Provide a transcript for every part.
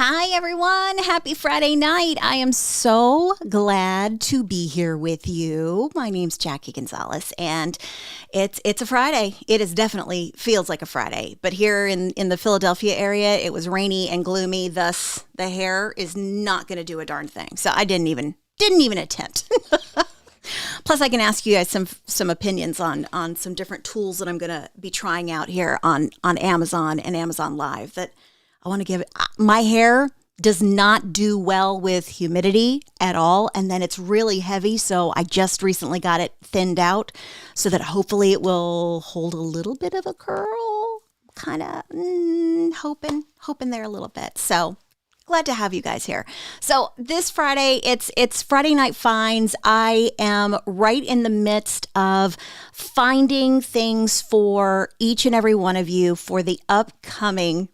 Hi, everyone. Happy Friday night. I am so glad to be here with you. My name's Jacque Gonzalez, and it's a Friday. It is definitely feels like a Friday, but here in the Philadelphia area, it was rainy and gloomy. Thus, the hair is not going to do a darn thing. So I didn't even attempt. Plus, I can ask you guys some opinions on some different tools that I'm going to be trying out here on Amazon and Amazon Live that I want to give. My hair does not do well with humidity at all, and then it's really heavy, so I just recently got it thinned out so that hopefully it will hold a little bit of a curl. Kind of hoping there a little bit. So glad to have you guys here. So this Friday, it's Friday Night Finds. I am right in the midst of finding things for each and every one of you for the upcoming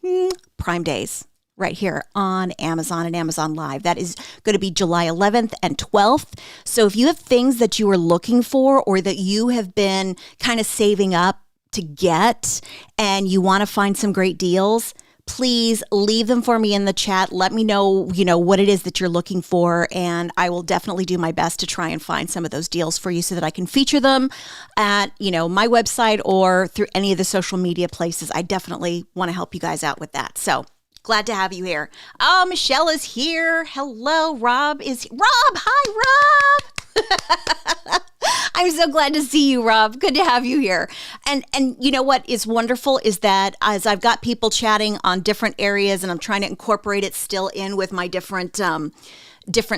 Prime Days right here on Amazon and Amazon Live. That is going to be July 11th and 12th. So if you have things that you are looking for or that you have been kind of saving up to get and you want to find some great deals, please leave them for me in the chat. Let me know, what it is that you're looking for, and I will definitely do my best to try and find some of those deals for you so that I can feature them at, my website or through any of the social media places. I definitely want to help you guys out with that. So glad to have you here. Oh, Michelle is here. Hello, Rob is here. Rob, hi, Rob. I'm so glad to see you, Rob. Good to have you here. And you know what is wonderful is that as I've got people chatting on different areas and I'm trying to incorporate it still in with my different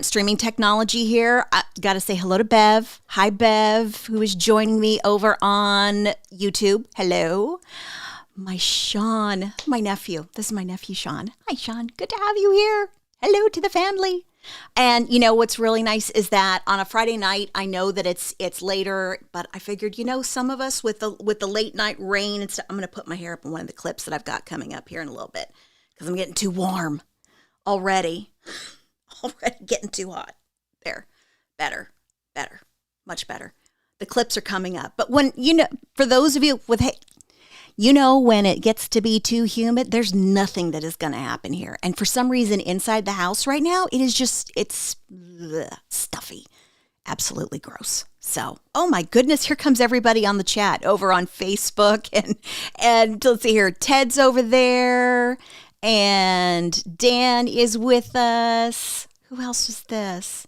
streaming technology here, I got to say hello to Bev. Hi, Bev, who is joining me over on YouTube. Hello. My Sean, my nephew. This is my nephew, Sean. Hi, Sean. Good to have you here. Hello to the family. And what's really nice is that on a Friday night, I know that it's later, but I figured, some of us with the late night rain and stuff, I'm going to put my hair up in one of the clips that I've got coming up here in a little bit because I'm getting too warm already. Already getting too hot. There. Better, much better. The clips are coming up. But when, for those of you with, when it gets to be too humid, there's nothing that is going to happen here. And for some reason inside the house right now, it's stuffy. Absolutely gross. So, oh my goodness, here comes everybody on the chat over on Facebook. And let's see here, Ted's over there. And Dan is with us. Who else was this?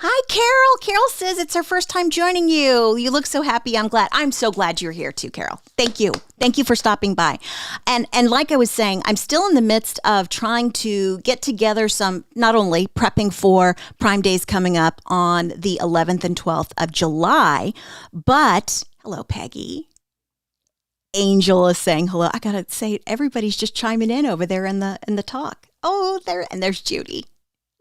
Hi, Carol. Carol says it's her first time joining you. You look so happy. I'm so glad you're here too, Carol. Thank you. Thank you for stopping by. And like I was saying, I'm still in the midst of trying to get together some, not only prepping for Prime Days coming up on the 11th and 12th of July, but hello, Peggy. Angel is saying hello. I got to say, everybody's just chiming in over there in the talk. Oh, there's Judy.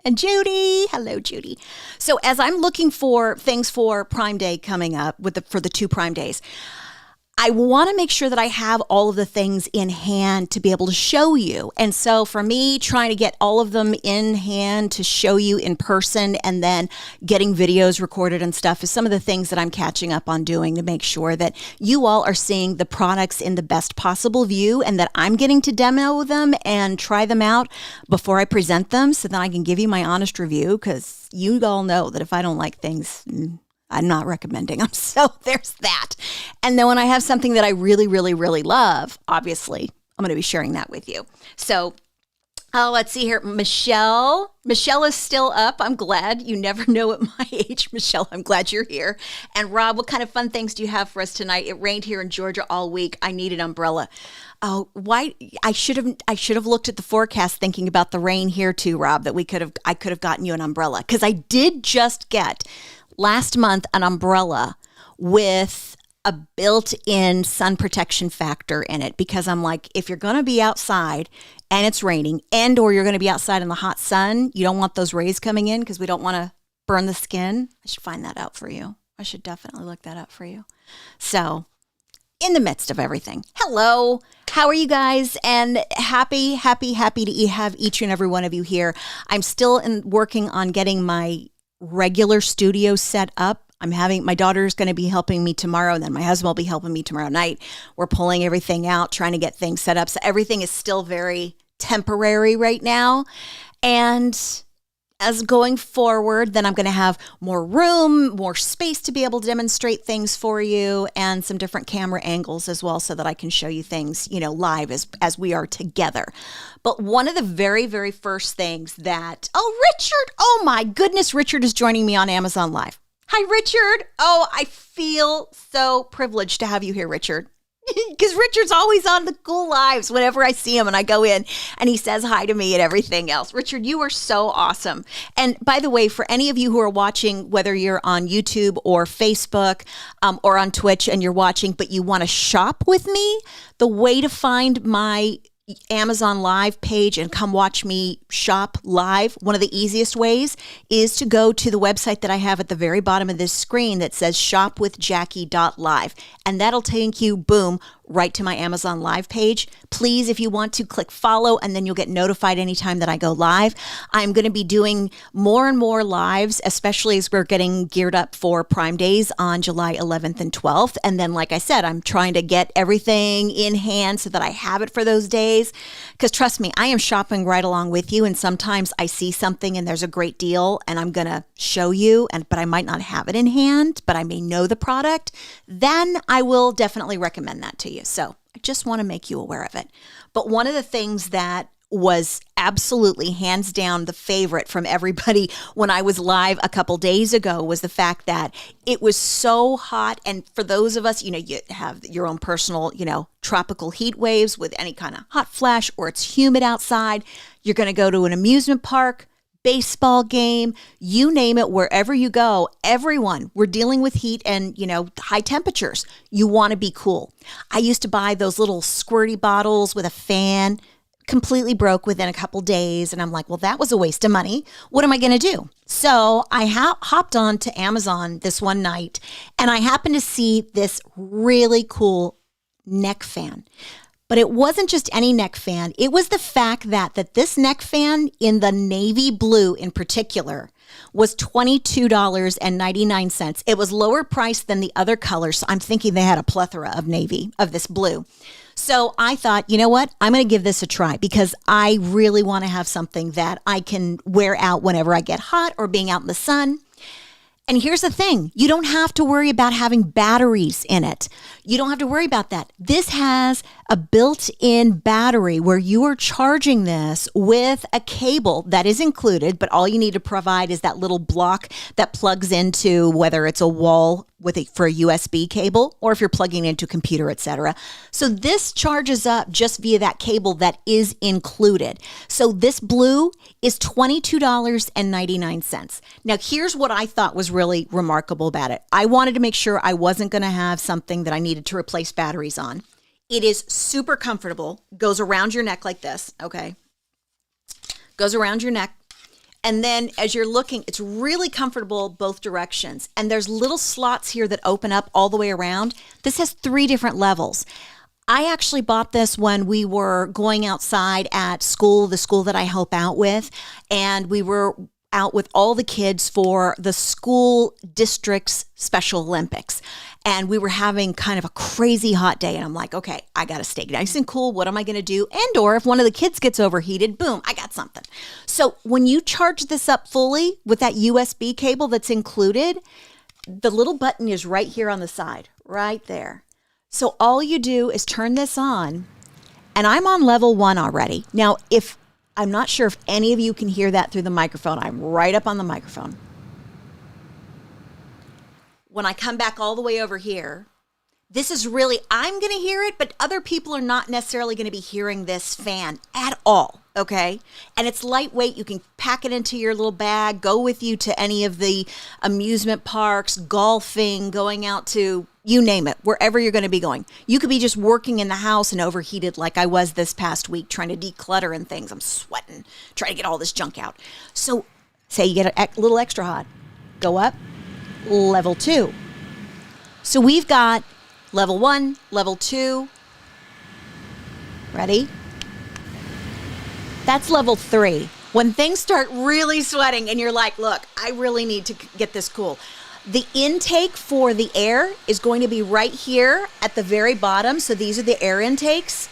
And Judy, hello, Judy. So as I'm looking for things for Prime Day coming up for the 2 Prime Days, I want to make sure that I have all of the things in hand to be able to show you. And so for me, trying to get all of them in hand to show you in person and then getting videos recorded and stuff is some of the things that I'm catching up on doing to make sure that you all are seeing the products in the best possible view and that I'm getting to demo them and try them out before I present them so that I can give you my honest review, because you all know that if I don't like things, I'm not recommending them. So there's that. And then when I have something that I really, really, really love, obviously, I'm going to be sharing that with you. So let's see here. Michelle is still up. I'm glad. You never know at my age, Michelle. I'm glad you're here. And Rob, what kind of fun things do you have for us tonight? It rained here in Georgia all week. I need an umbrella. Oh, why? I should have looked at the forecast thinking about the rain here too, Rob, that I could have gotten you an umbrella, because I did just get last month an umbrella with a built-in sun protection factor in it, because I'm like, if you're going to be outside and it's raining or you're going to be outside in the hot sun, you don't want those rays coming in because we don't want to burn the skin. I should find that out for you. I should definitely look that up for you. So in the midst of everything, hello, how are you guys? And happy to have each and every one of you here. I'm still working on getting my regular studio set up. My daughter's going to be helping me tomorrow, and then my husband will be helping me tomorrow night. We're pulling everything out, trying to get things set up. So everything is still very temporary right now. And as going forward, then I'm going to have more room, more space to be able to demonstrate things for you, and some different camera angles as well so that I can show you things, live as we are together. But one of the very, very first things Richard, oh my goodness, Richard is joining me on Amazon Live. Hi, Richard. Oh, I feel so privileged to have you here, Richard. Because Richard's always on the cool lives whenever I see him and I go in and he says hi to me and everything else. Richard, you are so awesome. And by the way, for any of you who are watching, whether you're on YouTube or Facebook or on Twitch and you're watching, but you want to shop with me, the way to find my Amazon Live page and come watch me shop live, one of the easiest ways is to go to the website that I have at the very bottom of this screen that says shopwithjackie.live. And that'll take you, boom, right to my Amazon Live page. Please, if you want to, click follow, and then you'll get notified anytime that I go live. I'm going to be doing more and more lives, especially as we're getting geared up for Prime Days on July 11th and 12th. And then, like I said, I'm trying to get everything in hand so that I have it for those days. Because trust me, I am shopping right along with you. And sometimes I see something and there's a great deal and I'm going to show you, but I might not have it in hand, but I may know the product. Then I will definitely recommend that to you. So I just want to make you aware of it. But one of the things that was absolutely hands down the favorite from everybody when I was live a couple days ago was the fact that it was so hot. And for those of us, you have your own personal, tropical heat waves with any kind of hot flash, or it's humid outside. You're going to go to an amusement park, baseball game, you name it, wherever you go, everyone, we're dealing with heat and, high temperatures. You want to be cool. I used to buy those little squirty bottles with a fan, completely broke within a couple days. And I'm like, well, that was a waste of money. What am I going to do? So I hopped on to Amazon this one night and I happened to see this really cool neck fan. But it wasn't just any neck fan. It was the fact that this neck fan in the navy blue in particular was $22.99. It was lower priced than the other colors. So I'm thinking they had a plethora of navy, of this blue. So I thought, you know what? I'm going to give this a try because I really want to have something that I can wear out whenever I get hot or being out in the sun. And here's the thing, you don't have to worry about having batteries in it. You don't have to worry about that. This has a built-in battery where you are charging this with a cable that is included, but all you need to provide is that little block that plugs into whether it's a wall for a USB cable or if you're plugging into a computer, etc. So this charges up just via that cable that is included. So this blue is $22.99. Now, here's what I thought was really remarkable about it. I wanted to make sure I wasn't going to have something that I needed to replace batteries on. It is super comfortable, goes around your neck like this, okay? Goes around your neck. And then as you're looking, it's really comfortable both directions. And there's little slots here that open up all the way around. This has 3 different levels. I actually bought this when we were going outside at school, the school that I help out with. And we were out with all the kids for the school district's Special Olympics. And we were having kind of a crazy hot day. And I'm like, okay, I got to stay nice and cool. What am I going to do? And or if one of the kids gets overheated, boom, I got something. So when you charge this up fully with that USB cable that's included, the little button is right here on the side, right there. So all you do is turn this on, and I'm on level 1 already. Now, I'm not sure if any of you can hear that through the microphone. I'm right up on the microphone. When I come back all the way over here, this is really, I'm going to hear it, but other people are not necessarily going to be hearing this fan at all, okay? And it's lightweight. You can pack it into your little bag, go with you to any of the amusement parks, golfing, going out to, you name it, wherever you're going to be going. You could be just working in the house and overheated like I was this past week trying to declutter and things. I'm sweating, trying to get all this junk out. So say you get a little extra hot, go up, level 2. So we've got level 1, level 2. Ready? That's level 3. When things start really sweating and you're like, look, I really need to get this cool. The intake for the air is going to be right here at the very bottom. So these are the air intakes.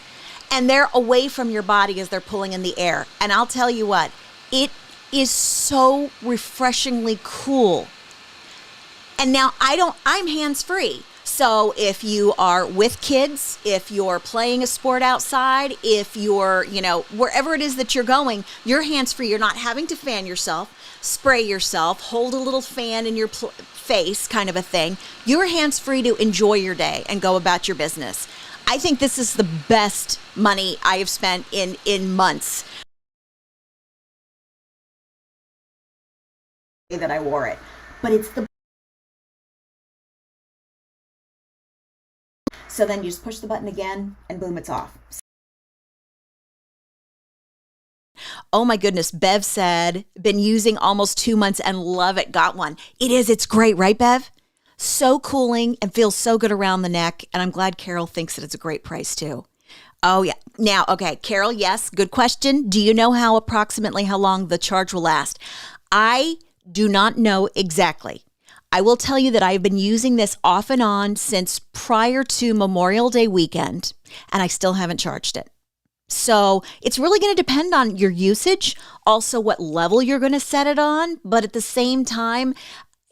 and they're away from your body as they're pulling in the air. And I'll tell you what, it is so refreshingly cool. And now I'm hands-free. So if you are with kids, if you're playing a sport outside, if you're, wherever it is that you're going, you're hands-free. You're not having to fan yourself, spray yourself, hold a little fan in your face kind of a thing. You're hands-free to enjoy your day and go about your business. I think this is the best money I have spent in months that I wore it. But it's the So then you just push the button again and boom, it's off. Oh my goodness, Bev said, been using almost 2 months and love it, got one. It is, it's great, right, Bev? So cooling and feels so good around the neck. And I'm glad Carol thinks that it's a great price too. Oh yeah. Now, okay, Carol, yes, good question. Do you know approximately how long the charge will last? I do not know exactly. I will tell you that I've been using this off and on since prior to Memorial Day weekend, and I still haven't charged it. So it's really going to depend on your usage, also what level you're going to set it on. But at the same time,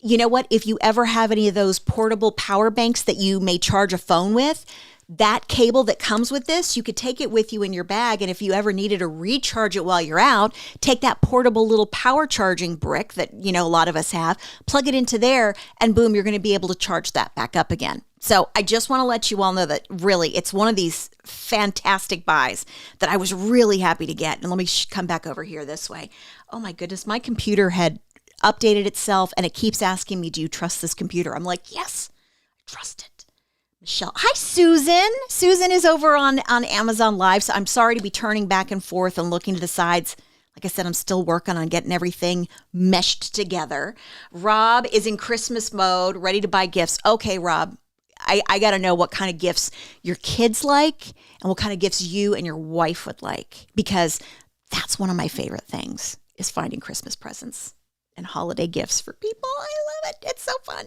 you know what? If you ever have any of those portable power banks that you may charge a phone with, that cable that comes with this, you could take it with you in your bag. And if you ever needed to recharge it while you're out, take that portable little power charging brick that, a lot of us have, plug it into there, and boom, you're going to be able to charge that back up again. So I just want to let you all know that really it's one of these fantastic buys that I was really happy to get. And let me come back over here this way. Oh my goodness, my computer had updated itself and it keeps asking me, do you trust this computer? I'm like, yes, I trust it. Michelle. Hi, Susan. Susan is over on Amazon Live. So I'm sorry to be turning back and forth and looking to the sides. Like I said, I'm still working on getting everything meshed together. Rob is in Christmas mode, ready to buy gifts. Okay, Rob, I got to know what kind of gifts your kids like and what kind of gifts you and your wife would like, because that's one of my favorite things is finding Christmas presents and holiday gifts for people. I love it. It's so fun.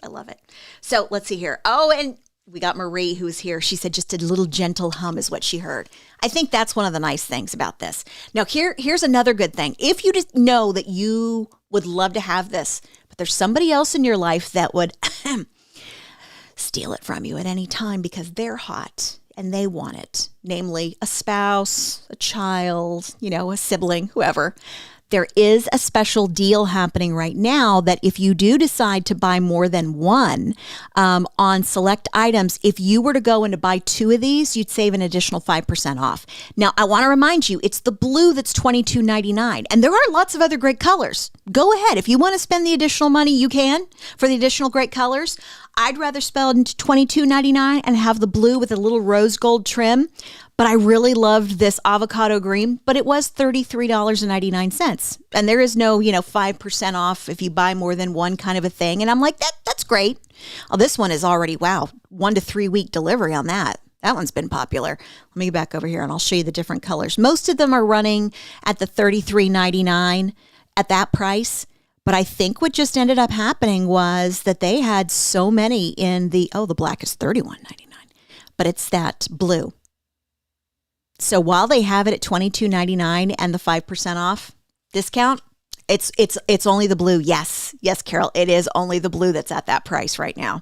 I love it. So let's see here. Oh, and we got Marie who's here. She said just a little gentle hum is what she heard. I think that's one of the nice things about this. Now, here's another good thing. If you just know that you would love to have this, but there's somebody else in your life that would steal it from you at any time because they're hot and they want it, namely a spouse, a child, a sibling, whoever. There is a special deal happening right now that if you do decide to buy more than one on select items, if you were to go and to buy 2 of these, you'd save an additional 5% off. Now, I want to remind you, it's the blue that's $22.99, and there are lots of other great colors. Go ahead. If you want to spend the additional money, you can for the additional great colors. I'd rather spend $22.99 and have the blue with a little rose gold trim. But I really loved this avocado green, but it was $33.99. And there is no, 5% off if you buy more than one kind of a thing. And I'm like, that's great. Oh, this one is already, 1 to 3 week delivery on that. That one's been popular. Let me get back over here and I'll show you the different colors. Most of them are running at the $33.99 at that price. But I think what just ended up happening was that they had so many in the black is $31.99, but it's that blue. So while they have it at $22.99 and the 5% off discount, it's only the blue. Yes, Carol, it is only the blue that's at that price right now.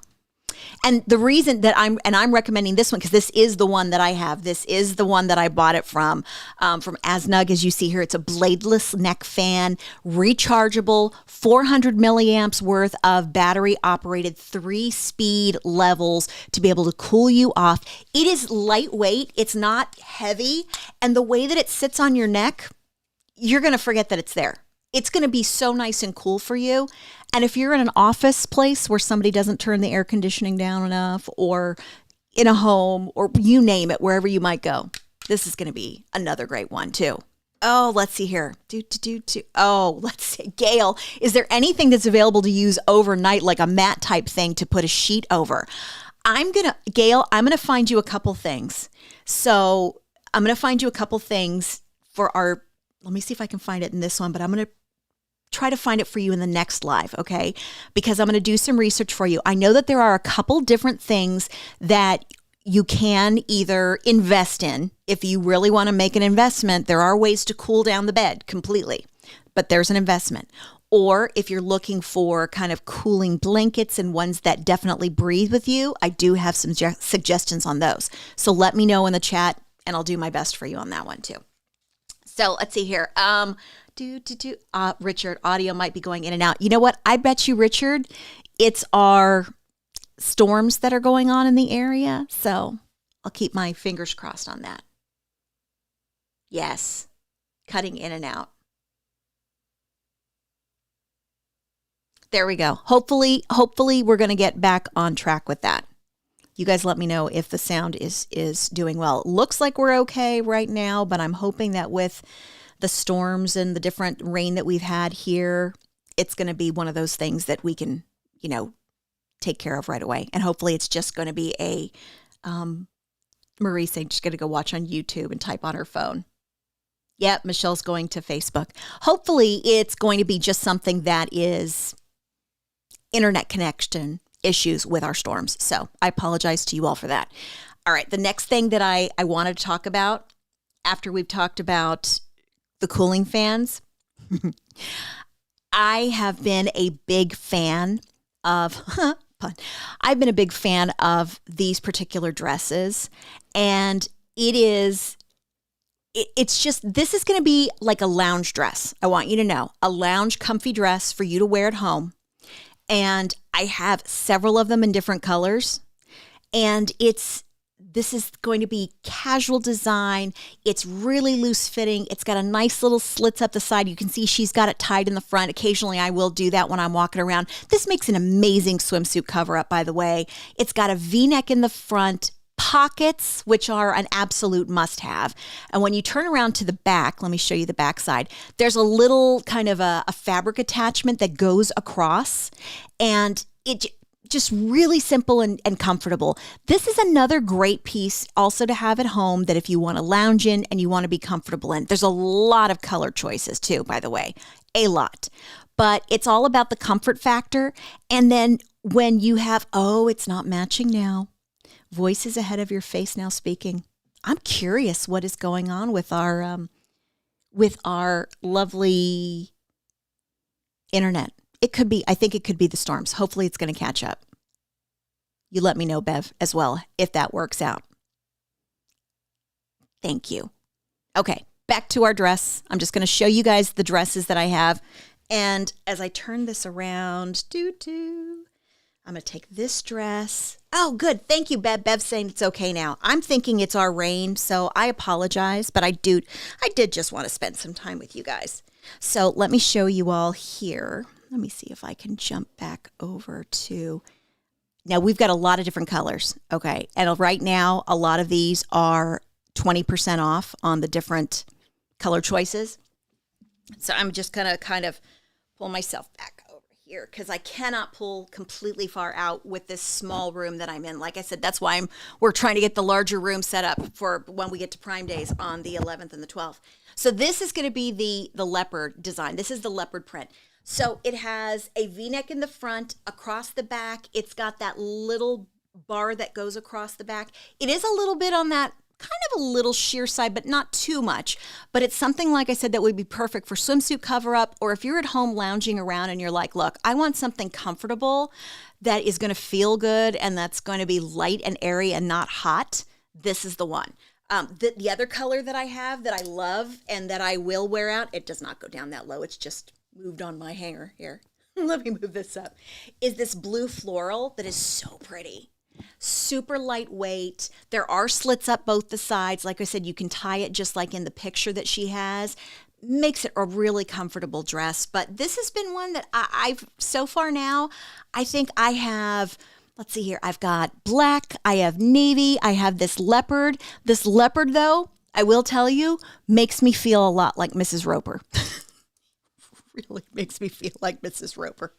And the reason that I'm recommending this one, because this is the one that I have. This is the one that I bought it from Asnug. As you see here, it's a bladeless neck fan, rechargeable, 400 milliamps worth of battery operated 3-speed levels to be able to cool you off. It is lightweight. It's not heavy. And the way that it sits on your neck, you're going to forget that it's there. It's going to be so nice and cool for you. And if you're in an office place where somebody doesn't turn the air conditioning down enough, or in a home, or you name it, wherever you might go, this is going to be another great one too. Oh, let's see here. Oh, let's see. Gail, is there anything that's available to use overnight, like a mat type thing to put a sheet over? Gail, I'm going to find you a couple things. So I'm going to find you a couple things for let me see if I can find it in this one, but I'm going to try to find it for you in the next live, okay? Because I'm going to do some research for you. I know that there are a couple different things that you can either invest in, if you really want to make an investment, there are ways to cool down the bed completely, but there's an investment. Or if you're looking for kind of cooling blankets and ones that definitely breathe with you, I do have some suggestions on those. So let me know in the chat and I'll do my best for you on that one too. So let's see here. Richard, audio might be going in and out. You know what? I bet you, Richard, it's our storms that are going on in the area. So I'll keep my fingers crossed on that. Yes, cutting in and out. There we go. Hopefully we're going to get back on track with that. You guys let me know if the sound is doing well. It looks like we're okay right now, but I'm hoping that with the storms and the different rain that we've had here, it's going to be one of those things that we can, take care of right away. And hopefully it's just going to be a, Marie saying she's going to go watch on YouTube and type on her phone. Yep, Michelle's going to Facebook. Hopefully it's going to be just something that is internet connection issues with our storms. So I apologize to you all for that. All right, the next thing that I wanted to talk about after we've talked about the cooling fans, I have been a big fan of, I've been a big fan of these particular dresses, and it's just, this is going to be like a lounge dress. I want you to know, a lounge comfy dress for you to wear at home. And I have several of them in different colors, and this is going to be casual design. It's really loose fitting. It's got a nice little slits up the side. You can see she's got it tied in the front. Occasionally I will do that when I'm walking around. This makes an amazing swimsuit cover up, by the way. It's got a V-neck in the front, pockets, which are an absolute must-have. And when you turn around to the back, let me show you the back side. There's a little kind of a fabric attachment that goes across, and it just really simple and comfortable. This is another great piece also to have at home that if you want to lounge in and you want to be comfortable in. There's a lot of color choices too, by the way, a lot. But it's all about the comfort factor. And then when you have, it's not matching now. Voice is ahead of your face now speaking. I'm curious what is going on with our lovely internet. I think it could be the storms. Hopefully it's going to catch up. You let me know, Bev, as well, if that works out. Thank you. Okay, back to our dress. I'm just going to show you guys the dresses that I have. And as I turn this around, I'm going to take this dress. Oh, good. Thank you, Bev. Bev's saying it's okay now. I'm thinking it's our rain, so I apologize, but I did just want to spend some time with you guys. So let me show you all here. Let me see if I can jump back over to, now we've got a lot of different colors, okay? And right now, a lot of these are 20% off on the different color choices. So I'm just going to kind of pull myself back over here because I cannot pull completely far out with this small room that I'm in. Like I said, that's why we're trying to get the larger room set up for when we get to Prime Days on the 11th and the 12th. So this is going to be the leopard design. This is the leopard print. So it has a V-neck in the front, across the back. It's got that little bar that goes across the back. It is a little bit on that kind of a little sheer side, but not too much. But it's something, like I said, that would be perfect for swimsuit cover-up, or if you're at home lounging around and you're like, look, I want something comfortable that is going to feel good and that's going to be light and airy and not hot. This is the one. The other color that I have that I love and that I will wear out, it does not go down that low. It's just moved on my hanger here. Let me move this up. Is this blue floral that is so pretty. Super lightweight. There are slits up both the sides. Like I said, you can tie it just like in the picture that she has. Makes it a really comfortable dress. But this has been one that I've, so far now, I think I have, let's see here. I've got black, I have navy, I have this leopard. This leopard, though, I will tell you, makes me feel a lot like Mrs. Roper. Really makes me feel like Mrs. Roper.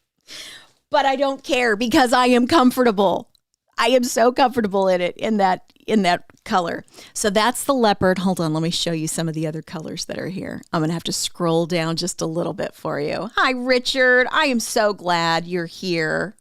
But I don't care because I am comfortable. I am so comfortable in it, in that color. So that's the leopard. Hold on, let me show you some of the other colors that are here. I'm going to have to scroll down just a little bit for you. Hi, Richard. I am so glad you're here.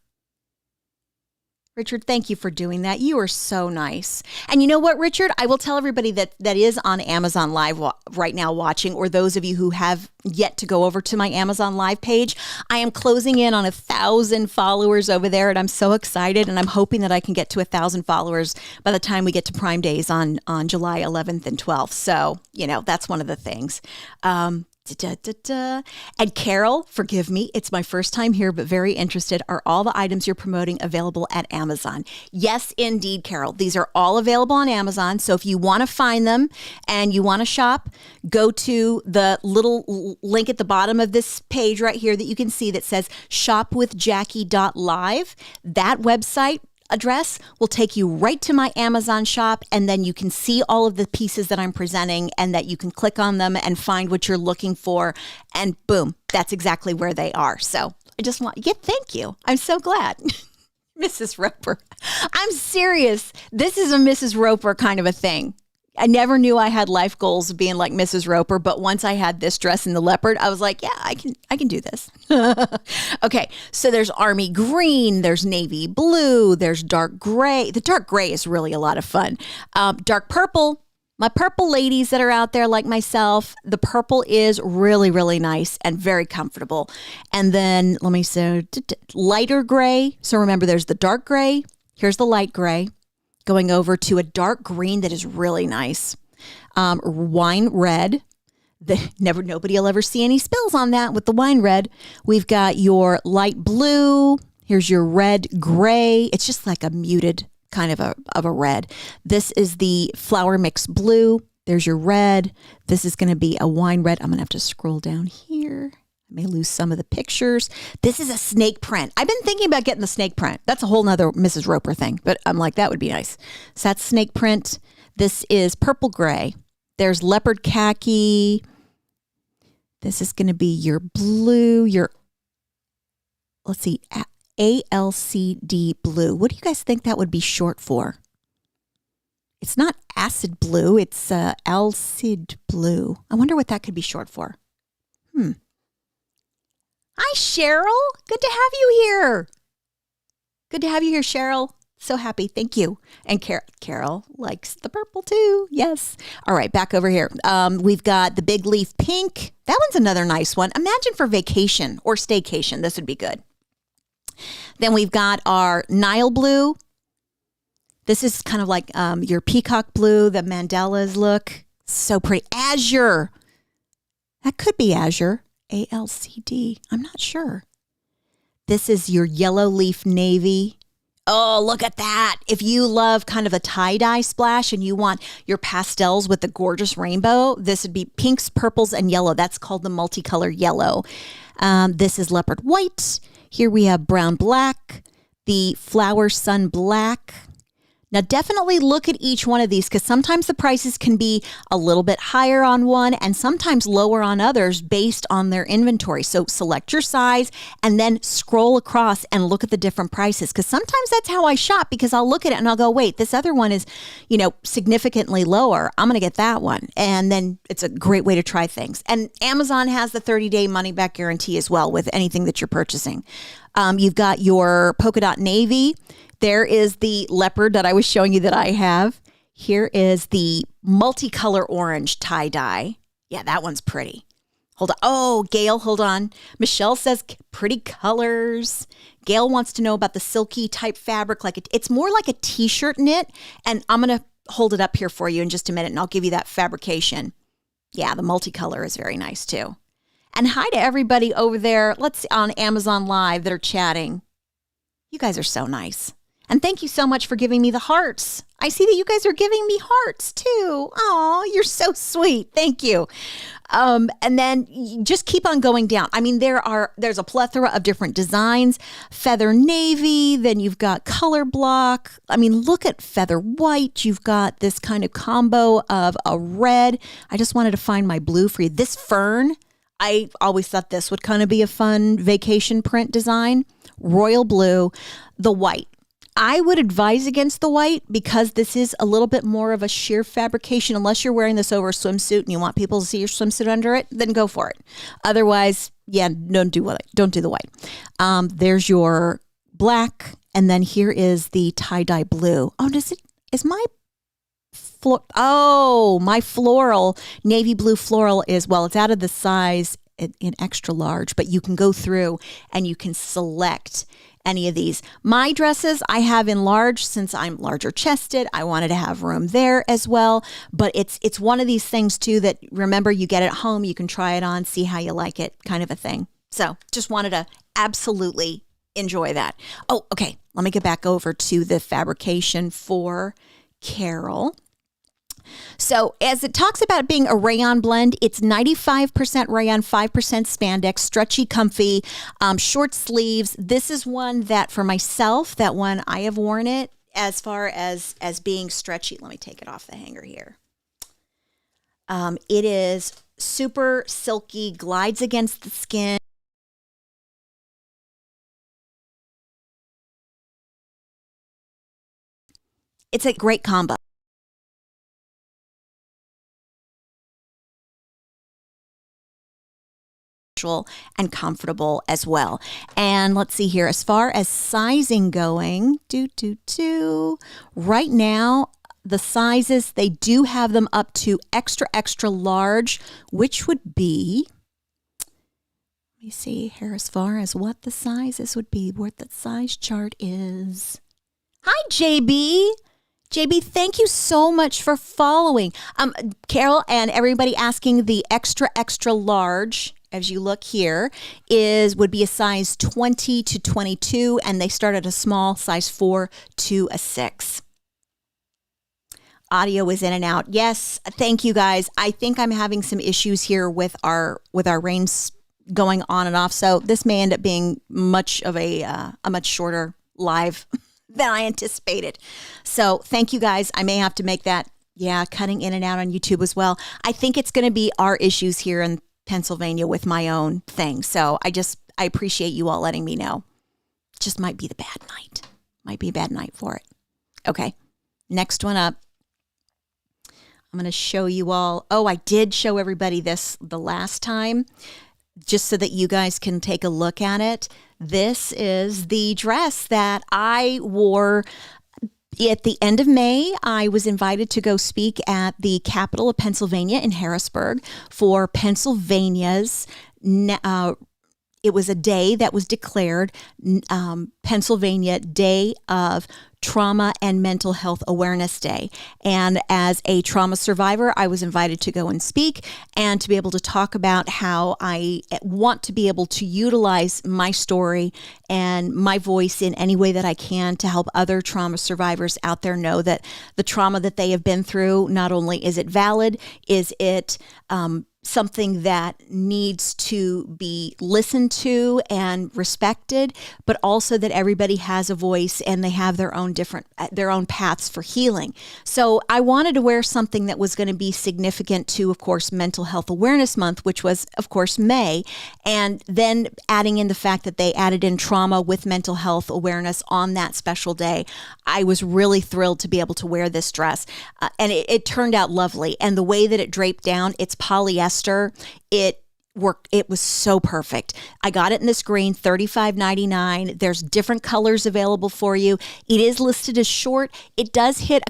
Richard, thank you for doing that. You are so nice. And you know what, Richard? I will tell everybody that is on Amazon Live right now watching, or those of you who have yet to go over to my Amazon Live page. I am closing in on 1,000 followers over there, and I'm so excited, and I'm hoping that I can get to 1,000 followers by the time we get to Prime Days on July 11th and 12th. So, that's one of the things. And Carol, forgive me, it's my first time here, but very interested. Are all the items you're promoting available at Amazon? Yes, indeed, Carol. These are all available on Amazon. So if you want to find them and you want to shop, go to the little link at the bottom of this page right here that you can see that says shopwithjackie.live. That website address will take you right to my Amazon shop, and then you can see all of the pieces that I'm presenting, and that you can click on them and find what you're looking for, and boom, that's exactly where they are. So I just thank you. I'm so glad. Mrs. Roper. I'm serious. This is a Mrs. Roper kind of a thing. I never knew I had life goals of being like Mrs. Roper, but once I had this dress in the leopard, I was like, yeah, I can do this. Okay, so there's army green, there's navy blue, there's dark gray. The dark gray is really a lot of fun. Dark purple. My purple ladies that are out there like myself, the purple is really, really nice and very comfortable. And then let me say lighter gray. So remember, there's the dark gray. Here's the light gray. Going over to a dark green that is really nice. Wine red. Nobody will ever see any spills on that with the wine red. We've got your light blue. Here's your red gray. It's just like a muted kind of a red. This is the flower mix blue. There's your red. This is going to be a wine red. I'm going to have to scroll down here. I may lose some of the pictures. This is a snake print. I've been thinking about getting the snake print. That's a whole nother Mrs. Roper thing, but I'm like, that would be nice. So that's snake print. This is purple gray. There's leopard khaki. This is going to be your blue, let's see, ALCD blue. What do you guys think that would be short for? It's not acid blue. It's Alcid blue. I wonder what that could be short for. Hi, Cheryl. Good to have you here. Good to have you here, Cheryl. So happy. Thank you. And Carol likes the purple too. Yes. All right, back over here. We've got the big leaf pink. That one's another nice one. Imagine for vacation or staycation. This would be good. Then we've got our Nile blue. This is kind of like your peacock blue, the mandalas look. So pretty. Azure. That could be azure. ALCD. I'm not sure. This is your yellow leaf navy. Oh, look at that. If you love kind of a tie-dye splash and you want your pastels with the gorgeous rainbow, this would be pinks, purples, and yellow. That's called the multicolor yellow. This is leopard white. Here we have brown black, the flower sun black. Now, definitely look at each one of these because sometimes the prices can be a little bit higher on one and sometimes lower on others based on their inventory. So select your size and then scroll across and look at the different prices because sometimes that's how I shop because I'll look at it and I'll go, wait, this other one is, significantly lower. I'm going to get that one. And then it's a great way to try things. And Amazon has the 30-day money-back guarantee as well with anything that you're purchasing. You've got your polka dot navy. There is the leopard that I was showing you that I have. Here is the multicolor orange tie-dye. Yeah, that one's pretty. Hold on. Oh, Gail, hold on. Michelle says pretty colors. Gail wants to know about the silky type fabric. It's more like a t-shirt knit. And I'm going to hold it up here for you in just a minute and I'll give you that fabrication. Yeah, the multicolor is very nice too. And hi to everybody over there. Let's see, on Amazon Live that are chatting. You guys are so nice. And thank you so much for giving me the hearts. I see that you guys are giving me hearts too. Oh, you're so sweet. Thank you. And then you just keep on going down. I mean, there's a plethora of different designs. Feather navy, then you've got color block. I mean, look at feather white. You've got this kind of combo of a red. I just wanted to find my blue for you. This fern, I always thought this would kind of be a fun vacation print design. Royal blue, the white. I would advise against the white because this is a little bit more of a sheer fabrication. Unless you're wearing this over a swimsuit and you want people to see your swimsuit under it, then go for it. Otherwise, yeah, don't do the white. There's your black, and then here is the tie-dye blue. Oh, is my my floral, navy blue floral is, well, it's out of the size in extra large, but you can go through and you can select any of these. My dresses I have in large since I'm larger chested. I wanted to have room there as well, but it's one of these things too that, remember, you get it at home, you can try it on, see how you like it, kind of a thing. So just wanted to absolutely enjoy that. Oh, okay. Let me get back over to the fabrication for Carol. So as it talks about being a rayon blend, it's 95% rayon, 5% spandex, stretchy, comfy, short sleeves. This is one that for myself, that one I have worn it as far as being stretchy. Let me take it off the hanger here. It is super silky, glides against the skin. It's a great combo. And comfortable as well. And let's see here, as far as sizing going, right now, the sizes, they do have them up to extra, extra large, which would be, let me see here, as far as what the sizes would be, what the size chart is. Hi, JB. JB, thank you so much for following. Carol and everybody asking, the extra, extra large, as you look here, would be a size 20 to 22, and they start at a small size 4 to a 6. Audio is in and out. Yes, thank you guys. I think I'm having some issues here with our rains going on and off, so this may end up being much of a much shorter live than I anticipated. So thank you guys. I may have to make that, cutting in and out on YouTube as well. I think it's going to be our issues here in Pennsylvania with my own thing. So I appreciate you all letting me know. Just might be the bad night. Might be a bad night for it. Okay. Next one up. I'm going to show you all. Oh, I did show everybody this the last time, just so that you guys can take a look at it. This is the dress that I wore at the end of May. I was invited to go speak at the capital of Pennsylvania in Harrisburg for Pennsylvania's, it was a day that was declared Pennsylvania Day of Trauma and Mental Health Awareness Day. And as a trauma survivor, I was invited to go and speak and to be able to talk about how I want to be able to utilize my story and my voice in any way that I can to help other trauma survivors out there know that the trauma that they have been through, not only is it valid, is it something that needs to be listened to and respected, but also that everybody has a voice and they have their own paths for healing. So I wanted to wear something that was going to be significant to, of course, Mental Health Awareness Month, which was, of course, May, and then adding in the fact that they added in trauma with mental health awareness on that special day. I was really thrilled to be able to wear this dress, and it turned out lovely. And the way that it draped down, it's polyester. It worked. It was so perfect. I got it in this green, $35.99. There's different colors available for you. It is listed as short. It does hit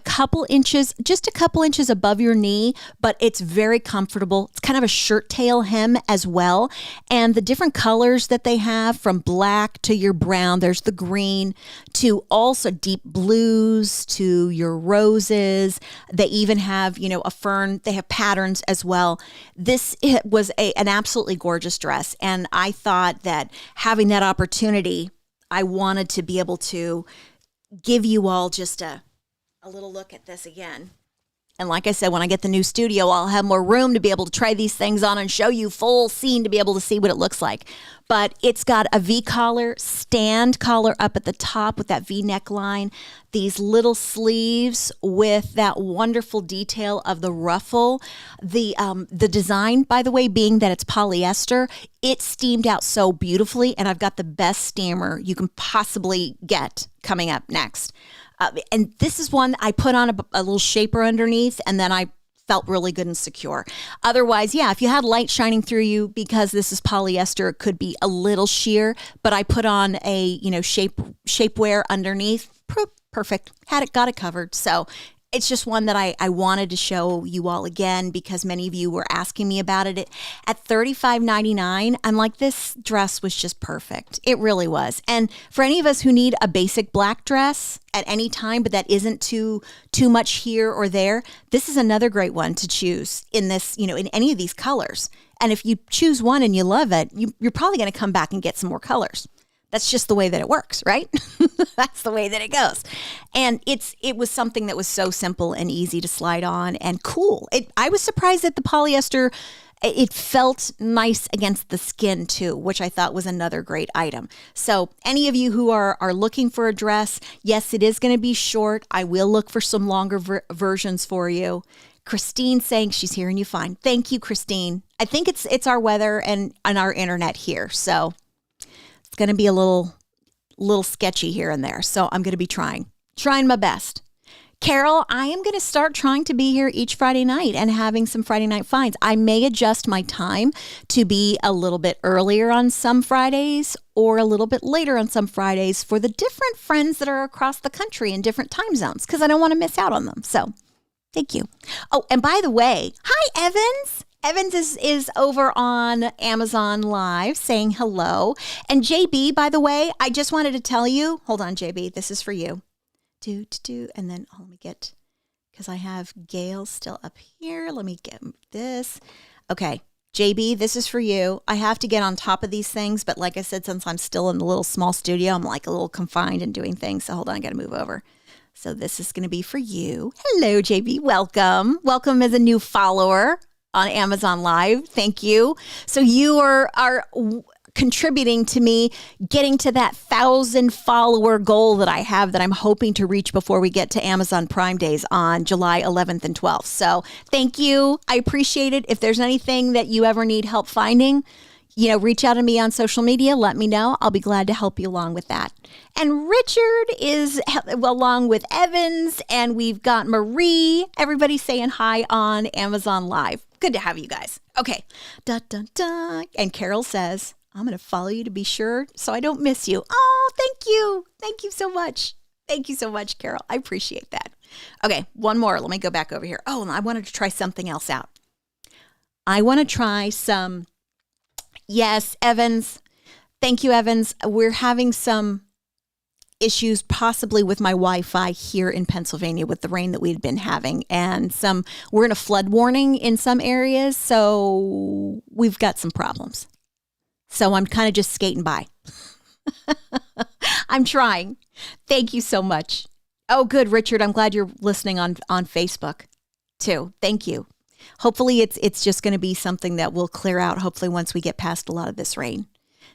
just a couple inches above your knee, but it's very comfortable. It's kind of a shirt tail hem as well. And the different colors that they have, from black to your brown, there's the green, to also deep blues, to your roses. They even have, a fern. They have patterns as well. It was an absolutely gorgeous dress. And I thought that having that opportunity, I wanted to be able to give you all just a little look at this again. And like I said, when I get the new studio, I'll have more room to be able to try these things on and show you full scene to be able to see what it looks like. But it's got a V-collar, stand collar up at the top with that V neckline, these little sleeves with that wonderful detail of the ruffle. The design, by the way, being that it's polyester, it steamed out so beautifully, and I've got the best steamer you can possibly get coming up next. And this is one I put on a little shaper underneath, and then I felt really good and secure. Otherwise, yeah, if you had light shining through you, because this is polyester, it could be a little sheer, but I put on a, shapewear underneath. Perfect. Got it covered. So it's just one that I wanted to show you all again because many of you were asking me about it. At $35.99, I'm like, this dress was just perfect. It really was. And for any of us who need a basic black dress at any time, but that isn't too much here or there, this is another great one to choose in this, in any of these colors. And if you choose one and you love it, you're probably going to come back and get some more colors. That's just the way that it works, right? That's the way that it goes. And it was something that was so simple and easy to slide on and cool. I was surprised that the polyester, it felt nice against the skin too, which I thought was another great item. So any of you who are looking for a dress, yes, it is going to be short. I will look for some longer versions for you. Christine saying she's hearing you fine. Thank you, Christine. I think it's our weather and our internet here. So it's going to be a little sketchy here and there. So I'm going to be trying my best. Carol, I am going to start trying to be here each Friday night and having some Friday night finds. I may adjust my time to be a little bit earlier on some Fridays or a little bit later on some Fridays for the different friends that are across the country in different time zones because I don't want to miss out on them. So thank you. Oh, and by the way, hi, Evans. Evans is over on Amazon Live saying hello. And JB, by the way, I just wanted to tell you, hold on, JB, this is for you. And then let me get, because I have Gail still up here. Let me get this. Okay, JB, this is for you. I have to get on top of these things, but like I said, since I'm still in the little small studio, I'm like a little confined and doing things. So hold on, I got to move over. So this is going to be for you. Hello, JB. Welcome. Welcome as a new follower on Amazon Live. Thank you. So you are contributing to me getting to that 1,000 follower goal that I have that I'm hoping to reach before we get to Amazon Prime Days on July 11th and 12th. So thank you. I appreciate it. If there's anything that you ever need help finding, reach out to me on social media. Let me know. I'll be glad to help you along with that. And Richard is along with Evans, and we've got Marie. Everybody saying hi on Amazon Live. Good to have you guys. Okay. Dun, dun, dun. And Carol says, I'm going to follow you to be sure so I don't miss you. Oh, thank you. Thank you so much. Thank you so much, Carol. I appreciate that. Okay, one more. Let me go back over here. Oh, and I wanted to try something else out. I want to try some, yes, Evans. Thank you, Evans. We're having some issues possibly with my Wi-Fi here in Pennsylvania with the rain that we've been having. And we're in a flood warning in some areas, so we've got some problems. So I'm kind of just skating by. I'm trying. Thank you so much. Oh, good, Richard. I'm glad you're listening on Facebook too. Thank you. Hopefully it's just going to be something that will clear out, hopefully once we get past a lot of this rain.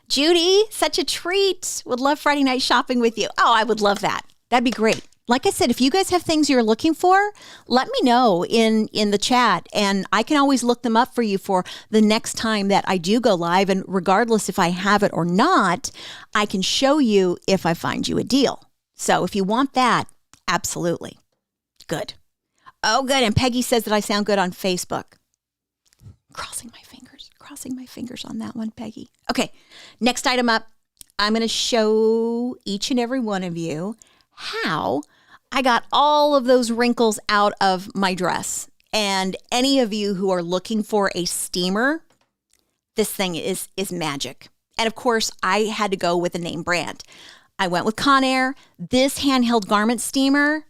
Judy, such a treat. Would love Friday night shopping with you. Oh, I would love that. That'd be great. Like I said, if you guys have things you're looking for, let me know in the chat, and I can always look them up for you for the next time that I do go live. And regardless if I have it or not, I can show you if I find you a deal. So if you want that, absolutely. Good. Oh, good. And Peggy says that I sound good on Facebook. Crossing my fingers on that one, Peggy. Okay, next item up. I'm going to show each and every one of you how I got all of those wrinkles out of my dress. And any of you who are looking for a steamer, this thing is magic. And of course, I had to go with a name brand. I went with Conair. This handheld garment steamer,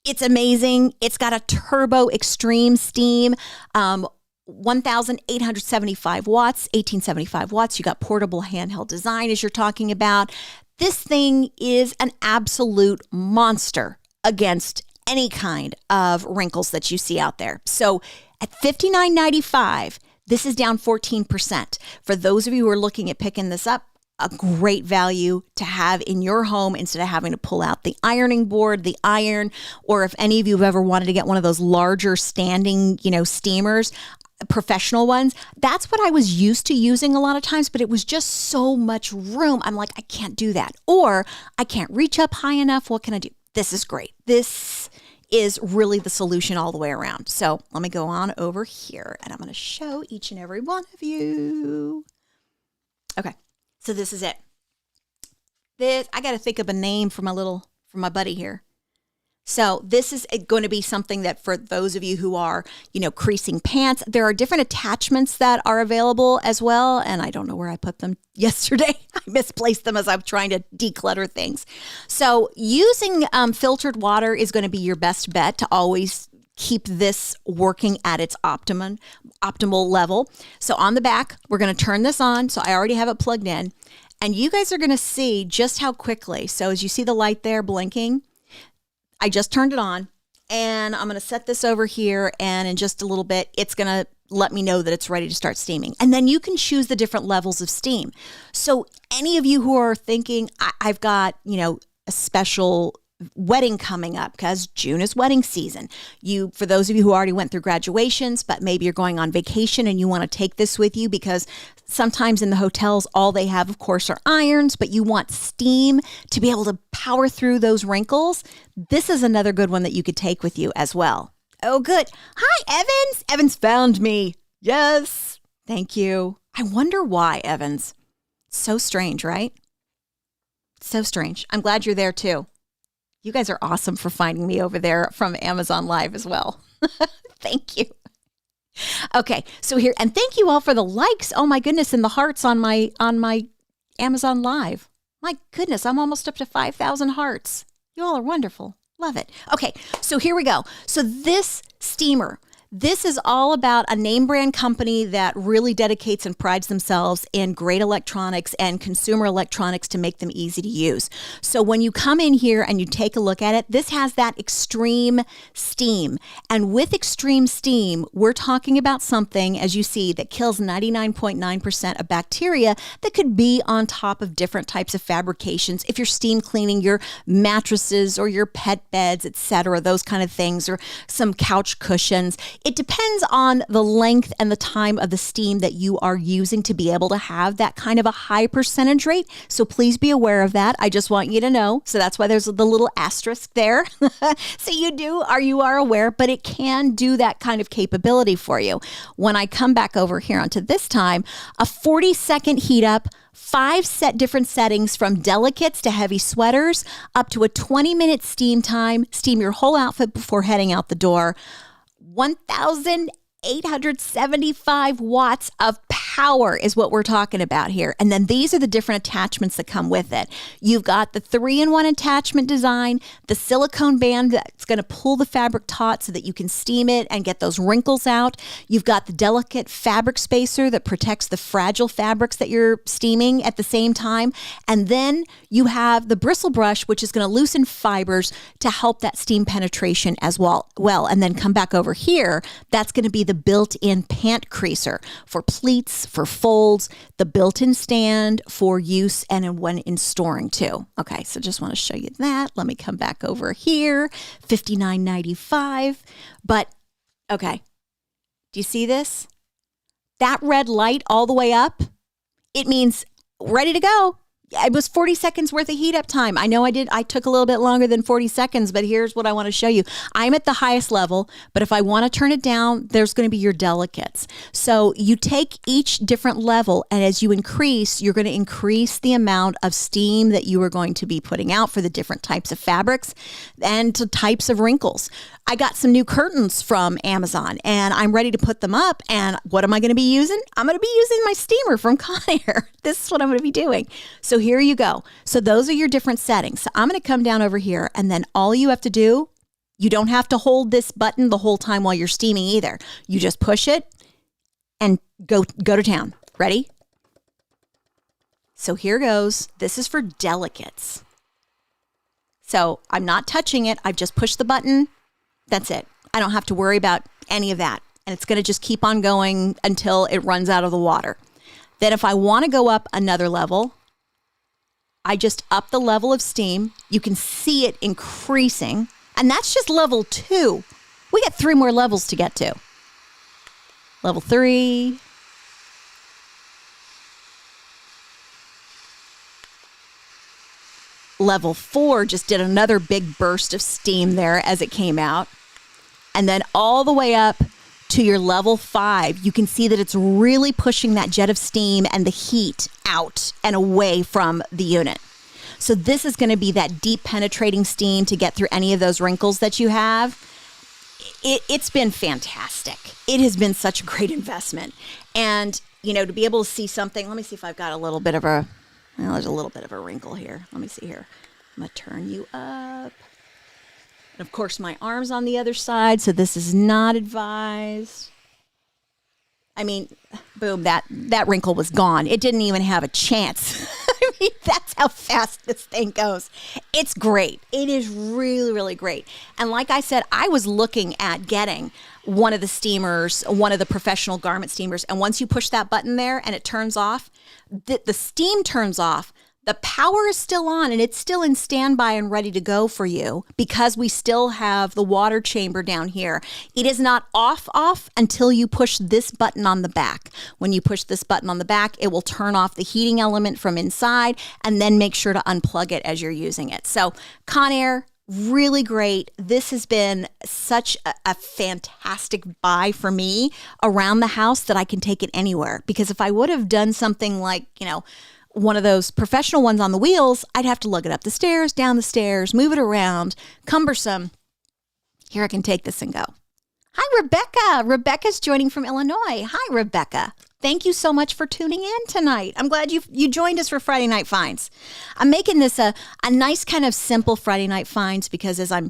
it's amazing. It's got a turbo extreme steam, 1,875 watts, 1875 watts. You got portable handheld design as you're talking about. This thing is an absolute monster against any kind of wrinkles that you see out there. So at $59.95, this is down 14%. For those of you who are looking at picking this up, a great value to have in your home instead of having to pull out the ironing board, the iron, or if any of you have ever wanted to get one of those larger standing, steamers, professional ones. That's what I was used to using a lot of times, but it was just so much room. I'm like, I can't do that. Or I can't reach up high enough. What can I do? This is great. This is really the solution all the way around. So let me go on over here and I'm going to show each and every one of you. Okay, so this is it. I got to think of a name for my buddy here. So this is going to be something that for those of you who are, creasing pants, there are different attachments that are available as well. And I don't know where I put them yesterday. I misplaced them as I'm trying to declutter things. So using filtered water is going to be your best bet to always keep this working at its optimal level. So on the back, we're going to turn this on. So I already have it plugged in. And you guys are going to see just how quickly. So as you see the light there blinking, I just turned it on and I'm going to set this over here, and in just a little bit, it's going to let me know that it's ready to start steaming. And then you can choose the different levels of steam. So any of you who are thinking, I've got, a special wedding coming up, because June is wedding season. For those of you who already went through graduations, but maybe you're going on vacation and you want to take this with you, because sometimes in the hotels, all they have, of course, are irons, but you want steam to be able to power through those wrinkles. This is another good one that you could take with you as well. Oh, good. Hi, Evans. Evans found me. Yes. Thank you. I wonder why, Evans. So strange, right? So strange. I'm glad you're there too. You guys are awesome for finding me over there from Amazon Live as well. Thank you. Okay, so here, and thank you all for the likes. Oh my goodness, and the hearts on my Amazon Live. My goodness, I'm almost up to 5,000 hearts. You all are wonderful. Love it. Okay, so here we go. So this steamer, this is all about a name brand company that really dedicates and prides themselves in great electronics and consumer electronics to make them easy to use. So when you come in here and you take a look at it, this has that extreme steam. And with extreme steam, we're talking about something, as you see, that kills 99.9% of bacteria that could be on top of different types of fabrications. If you're steam cleaning your mattresses or your pet beds, etc., those kind of things, or some couch cushions. It depends on the length and the time of the steam that you are using to be able to have that kind of a high percentage rate. So please be aware of that. I just want you to know. So that's why there's the little asterisk there. So you are aware, but it can do that kind of capability for you. When I come back over here onto this time, a 40-second heat up, 5 different settings from delicates to heavy sweaters, up to a 20-minute steam time. Steam your whole outfit before heading out the door. 1,875 watts of power is what we're talking about here. And then these are the different attachments that come with it. You've got the 3-in-1 attachment design, the silicone band that's going to pull the fabric taut so that you can steam it and get those wrinkles out. You've got the delicate fabric spacer that protects the fragile fabrics that you're steaming at the same time. And then you have the bristle brush, which is going to loosen fibers to help that steam penetration as well. And then come back over here, that's going to be the built-in pant creaser for pleats, for folds, the built-in stand for use and when in storing too. Okay, so just want to show you that. Let me come back over here, $59.95. But okay, do you see this? That red light all the way up, it means ready to go. It was 40 seconds worth of heat up time. I know I took a little bit longer than 40 seconds, but here's what I want to show you. I'm at the highest level, but if I want to turn it down, there's going to be your delicates. So you take each different level, and as you increase, you're going to increase the amount of steam that you are going to be putting out for the different types of fabrics and to types of wrinkles. I got some new curtains from Amazon and I'm ready to put them up. And what am I going to be using? I'm going to be using my steamer from Conair. This is what I'm going to be doing. So here you go. So those are your different settings. So I'm going to come down over here, and then all you have to do, you don't have to hold this button the whole time while you're steaming either. You just push it and go to town. Ready? So here goes. This is for delicates. So I'm not touching it. I've just pushed the button. That's it. I don't have to worry about any of that. And it's going to just keep on going until it runs out of the water. Then if I want to go up another level, I just up the level of steam. You can see it increasing. And that's just level 2. We got 3 more levels to get to. Level 3. Level 4 just did another big burst of steam there as it came out. And then all the way up to your level 5, you can see that it's really pushing that jet of steam and the heat out and away from the unit. So this is going to be that deep penetrating steam to get through any of those wrinkles that you have. It's been fantastic. It has been such a great investment. And, to be able to see something, let me see if I've got a little bit of there's a little bit of a wrinkle here. Let me see here. I'm going to turn you up. And of course, my arm's on the other side, so this is not advised. I mean, boom, that wrinkle was gone. It didn't even have a chance. I mean, that's how fast this thing goes. It's great. It is really, really great. And like I said, I was looking at getting one of the steamers, one of the professional garment steamers, and once you push that button there and it turns off, the steam turns off. The power is still on and it's still in standby and ready to go for you because we still have the water chamber down here. It is not off until you push this button on the back. When you push this button on the back, it will turn off the heating element from inside and then make sure to unplug it as you're using it. So Conair, really great. This has been such a fantastic buy for me around the house that I can take it anywhere. Because if I would have done something like, one of those professional ones on the wheels, I'd have to lug it up the stairs, down the stairs, move it around, cumbersome. Here I can take this and go. Hi, Rebecca. Rebecca's joining from Illinois. Hi, Rebecca. Thank you so much for tuning in tonight. I'm glad you joined us for Friday Night Finds. I'm making this a nice kind of simple Friday Night Finds because as I'm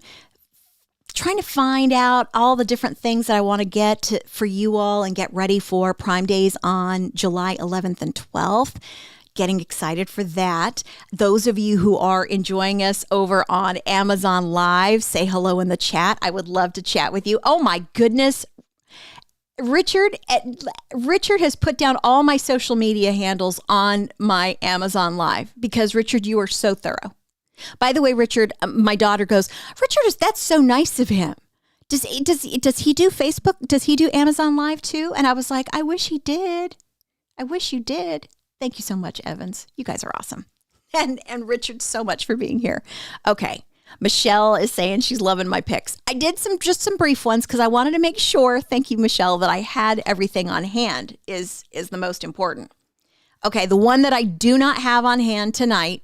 trying to find out all the different things that I want to get for you all and get ready for Prime Days on July 11th and 12th, getting excited for that. Those of you who are enjoying us over on Amazon Live, say hello in the chat. I would love to chat with you. Oh my goodness. Richard has put down all my social media handles on my Amazon Live because Richard, you are so thorough. By the way, Richard, my daughter goes, Richard, that's so nice of him. Does he do Facebook? Does he do Amazon Live too? And I was like, I wish he did. I wish you did. Thank you so much, Evans. You guys are awesome. And Richard, so much for being here. Okay. Michelle is saying she's loving my picks. I did just some brief ones because I wanted to make sure, thank you, Michelle, that I had everything on hand is the most important. Okay. The one that I do not have on hand tonight,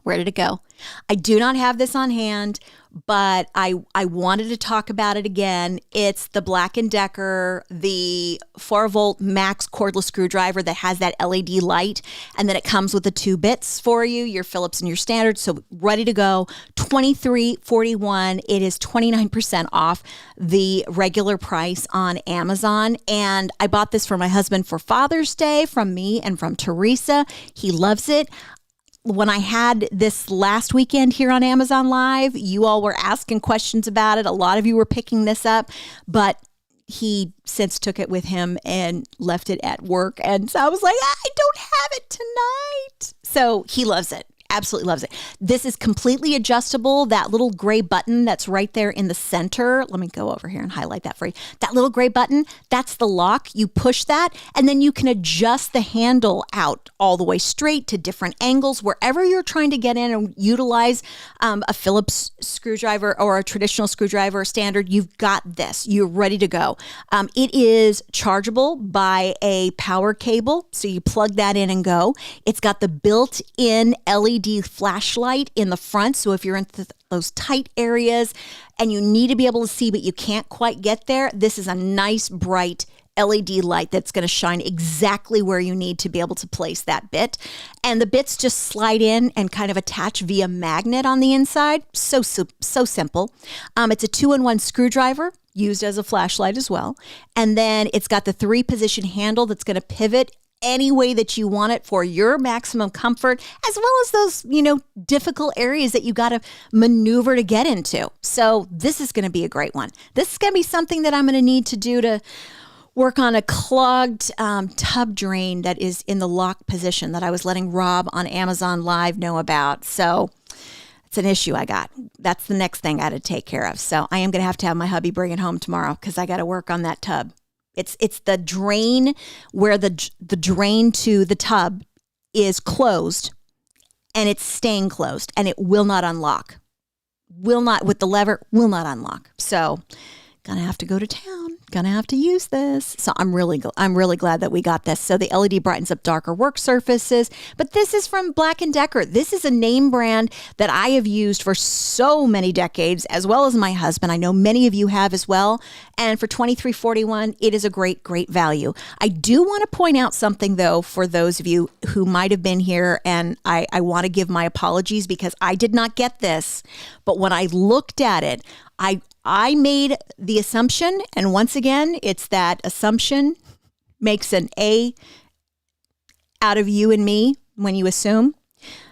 where did it go? I do not have this on hand, but I wanted to talk about it again. It's the Black & Decker, the 4-volt max cordless screwdriver that has that LED light, and then it comes with the 2 bits for you, your Phillips and your standard, so ready to go. $23.41. It is 29% off the regular price on Amazon, and I bought this for my husband for Father's Day from me and from Teresa. He loves it. When I had this last weekend here on Amazon Live, you all were asking questions about it. A lot of you were picking this up, but he since took it with him and left it at work. And so I was like, I don't have it tonight. So he loves it. Absolutely loves it. This is completely adjustable. That little gray button that's right there in the center. Let me go over here and highlight that for you. That little gray button, that's the lock. You push that and then you can adjust the handle out all the way straight to different angles. Wherever you're trying to get in and utilize a Phillips screwdriver or a traditional screwdriver standard, you've got this. You're ready to go. It is chargeable by a power cable. So you plug that in and go. It's got the built-in LED flashlight in the front. So if you're in those tight areas and you need to be able to see, but you can't quite get there, this is a nice bright LED light that's going to shine exactly where you need to be able to place that bit. And the bits just slide in and kind of attach via magnet on the inside. So simple. It's a 2-in-1 screwdriver used as a flashlight as well. And then it's got the 3-position handle that's going to pivot any way that you want it for your maximum comfort, as well as those, difficult areas that you got to maneuver to get into. So this is going to be a great one. This is going to be something that I'm going to need to do to work on a clogged tub drain that is in the lock position that I was letting Rob on Amazon Live know about. So it's an issue I got. That's the next thing I got to take care of. So I am going to have my hubby bring it home tomorrow because I got to work on that tub. It's the drain where the drain to the tub is closed and it's staying closed and it will not unlock. Will not, with the lever, will not unlock. So gonna have to go to town. Gonna have to use this. So I'm really glad that we got this. So the LED brightens up darker work surfaces. But this is from Black & Decker. This is a name brand that I have used for so many decades, as well as my husband. I know many of you have as well. And for $23.41, it is a great, great value. I do want to point out something, though, for those of you who might have been here, and I want to give my apologies because I did not get this. But when I looked at it, I made the assumption, and once again, it's that assumption makes an A out of you and me when you assume.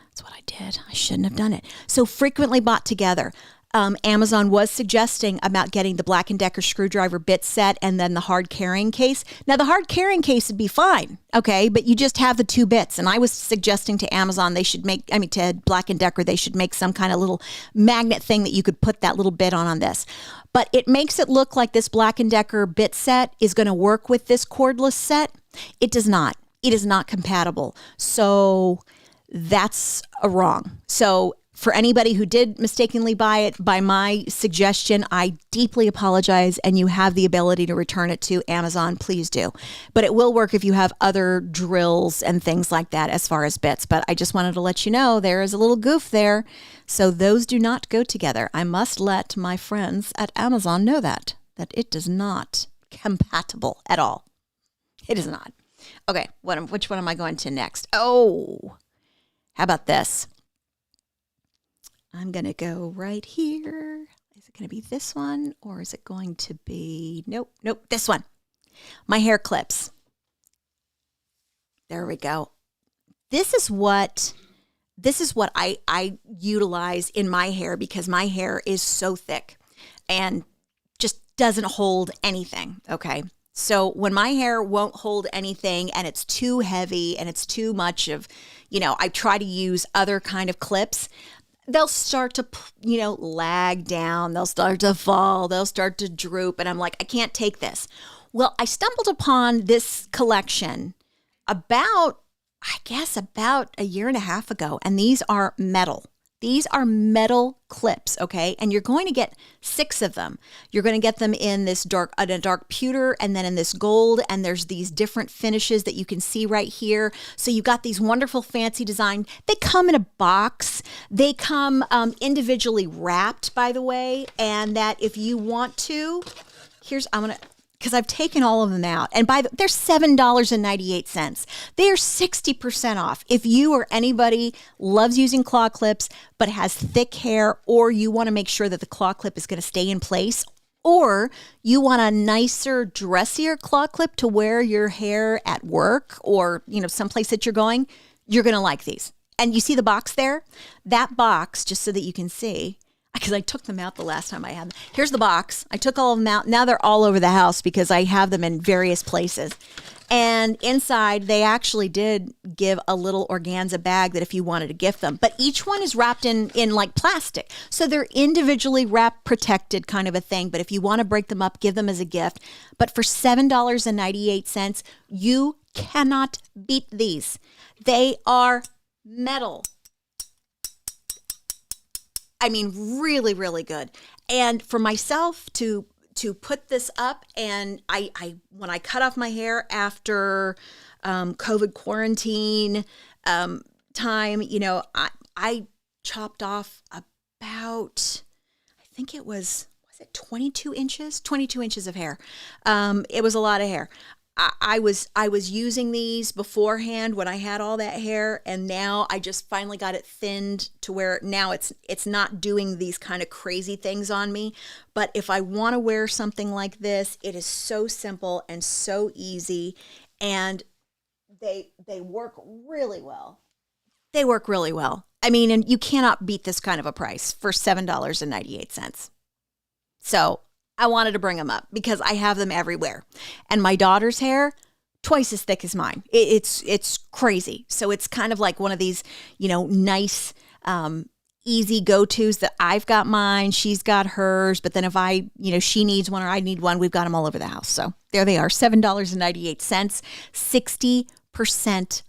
That's what I did. I shouldn't have done it. So frequently bought together. Amazon was suggesting about getting the Black & Decker screwdriver bit set and then the hard carrying case. Now, the hard carrying case would be fine, okay, but you just have the two bits. And I was suggesting to Amazon to Black & Decker, they should make some kind of little magnet thing that you could put that little bit on this. But it makes it look like this Black & Decker bit set is going to work with this cordless set. It does not. It is not compatible. So that's a wrong. So for anybody who did mistakenly buy it by my suggestion, I deeply apologize, and you have the ability to return it to Amazon. Please do. But it will work if you have other drills and things like that as far as bits. But I just wanted to let you know there is a little goof there. So those do not go together. I must let my friends at Amazon know that it is not compatible at all. It is not. Okay, which one am I going to next? Oh, how about this? I'm going to go right here. Is it going to be this one or is it going to be, nope, this one. My hair clips. There we go. This is what I utilize in my hair because my hair is so thick and just doesn't hold anything, okay? So when my hair won't hold anything and it's too heavy and it's too much of, I try to use other kind of clips. They'll start to, lag down. They'll start to fall. They'll start to droop. And I'm like, I can't take this. Well, I stumbled upon this collection about a year and a half ago. And these are metal. These are metal clips, okay? And you're going to get 6 of them. You're going to get them in a dark pewter and then in this gold. And there's these different finishes that you can see right here. So you've got these wonderful fancy design. They come in a box. They come individually wrapped, by the way. And that if you want to, because I've taken all of them out. And they're $7.98. They are 60% off. If you or anybody loves using claw clips but has thick hair, or you want to make sure that the claw clip is going to stay in place, or you want a nicer, dressier claw clip to wear your hair at work or, someplace that you're going to like these. And you see the box there? That box, just so that you can see, because I took them out the last time I had them. Here's the box. I took all of them out. Now they're all over the house because I have them in various places. And inside, they actually did give a little organza bag that if you wanted to gift them. But each one is wrapped in like plastic. So they're individually wrapped, protected kind of a thing. But if you want to break them up, give them as a gift. But for $7.98, you cannot beat these. They are metal. I mean, really, really good. And for myself to put this up, and when I cut off my hair after COVID quarantine time, I chopped off about, I think it was it 22 inches? 22 inches of hair. It was a lot of hair. I was using these beforehand when I had all that hair, and now I just finally got it thinned to where now it's not doing these kind of crazy things on me. But if I want to wear something like this, it is so simple and so easy, and they work really well. They work really well. I mean, and you cannot beat this kind of a price for $7.98. So I wanted to bring them up because I have them everywhere. And my daughter's hair, twice as thick as mine. It's crazy. So it's kind of like one of these, nice, easy go-tos that I've got mine. She's got hers. But then if she needs one or I need one, we've got them all over the house. So there they are, $7.98, 60%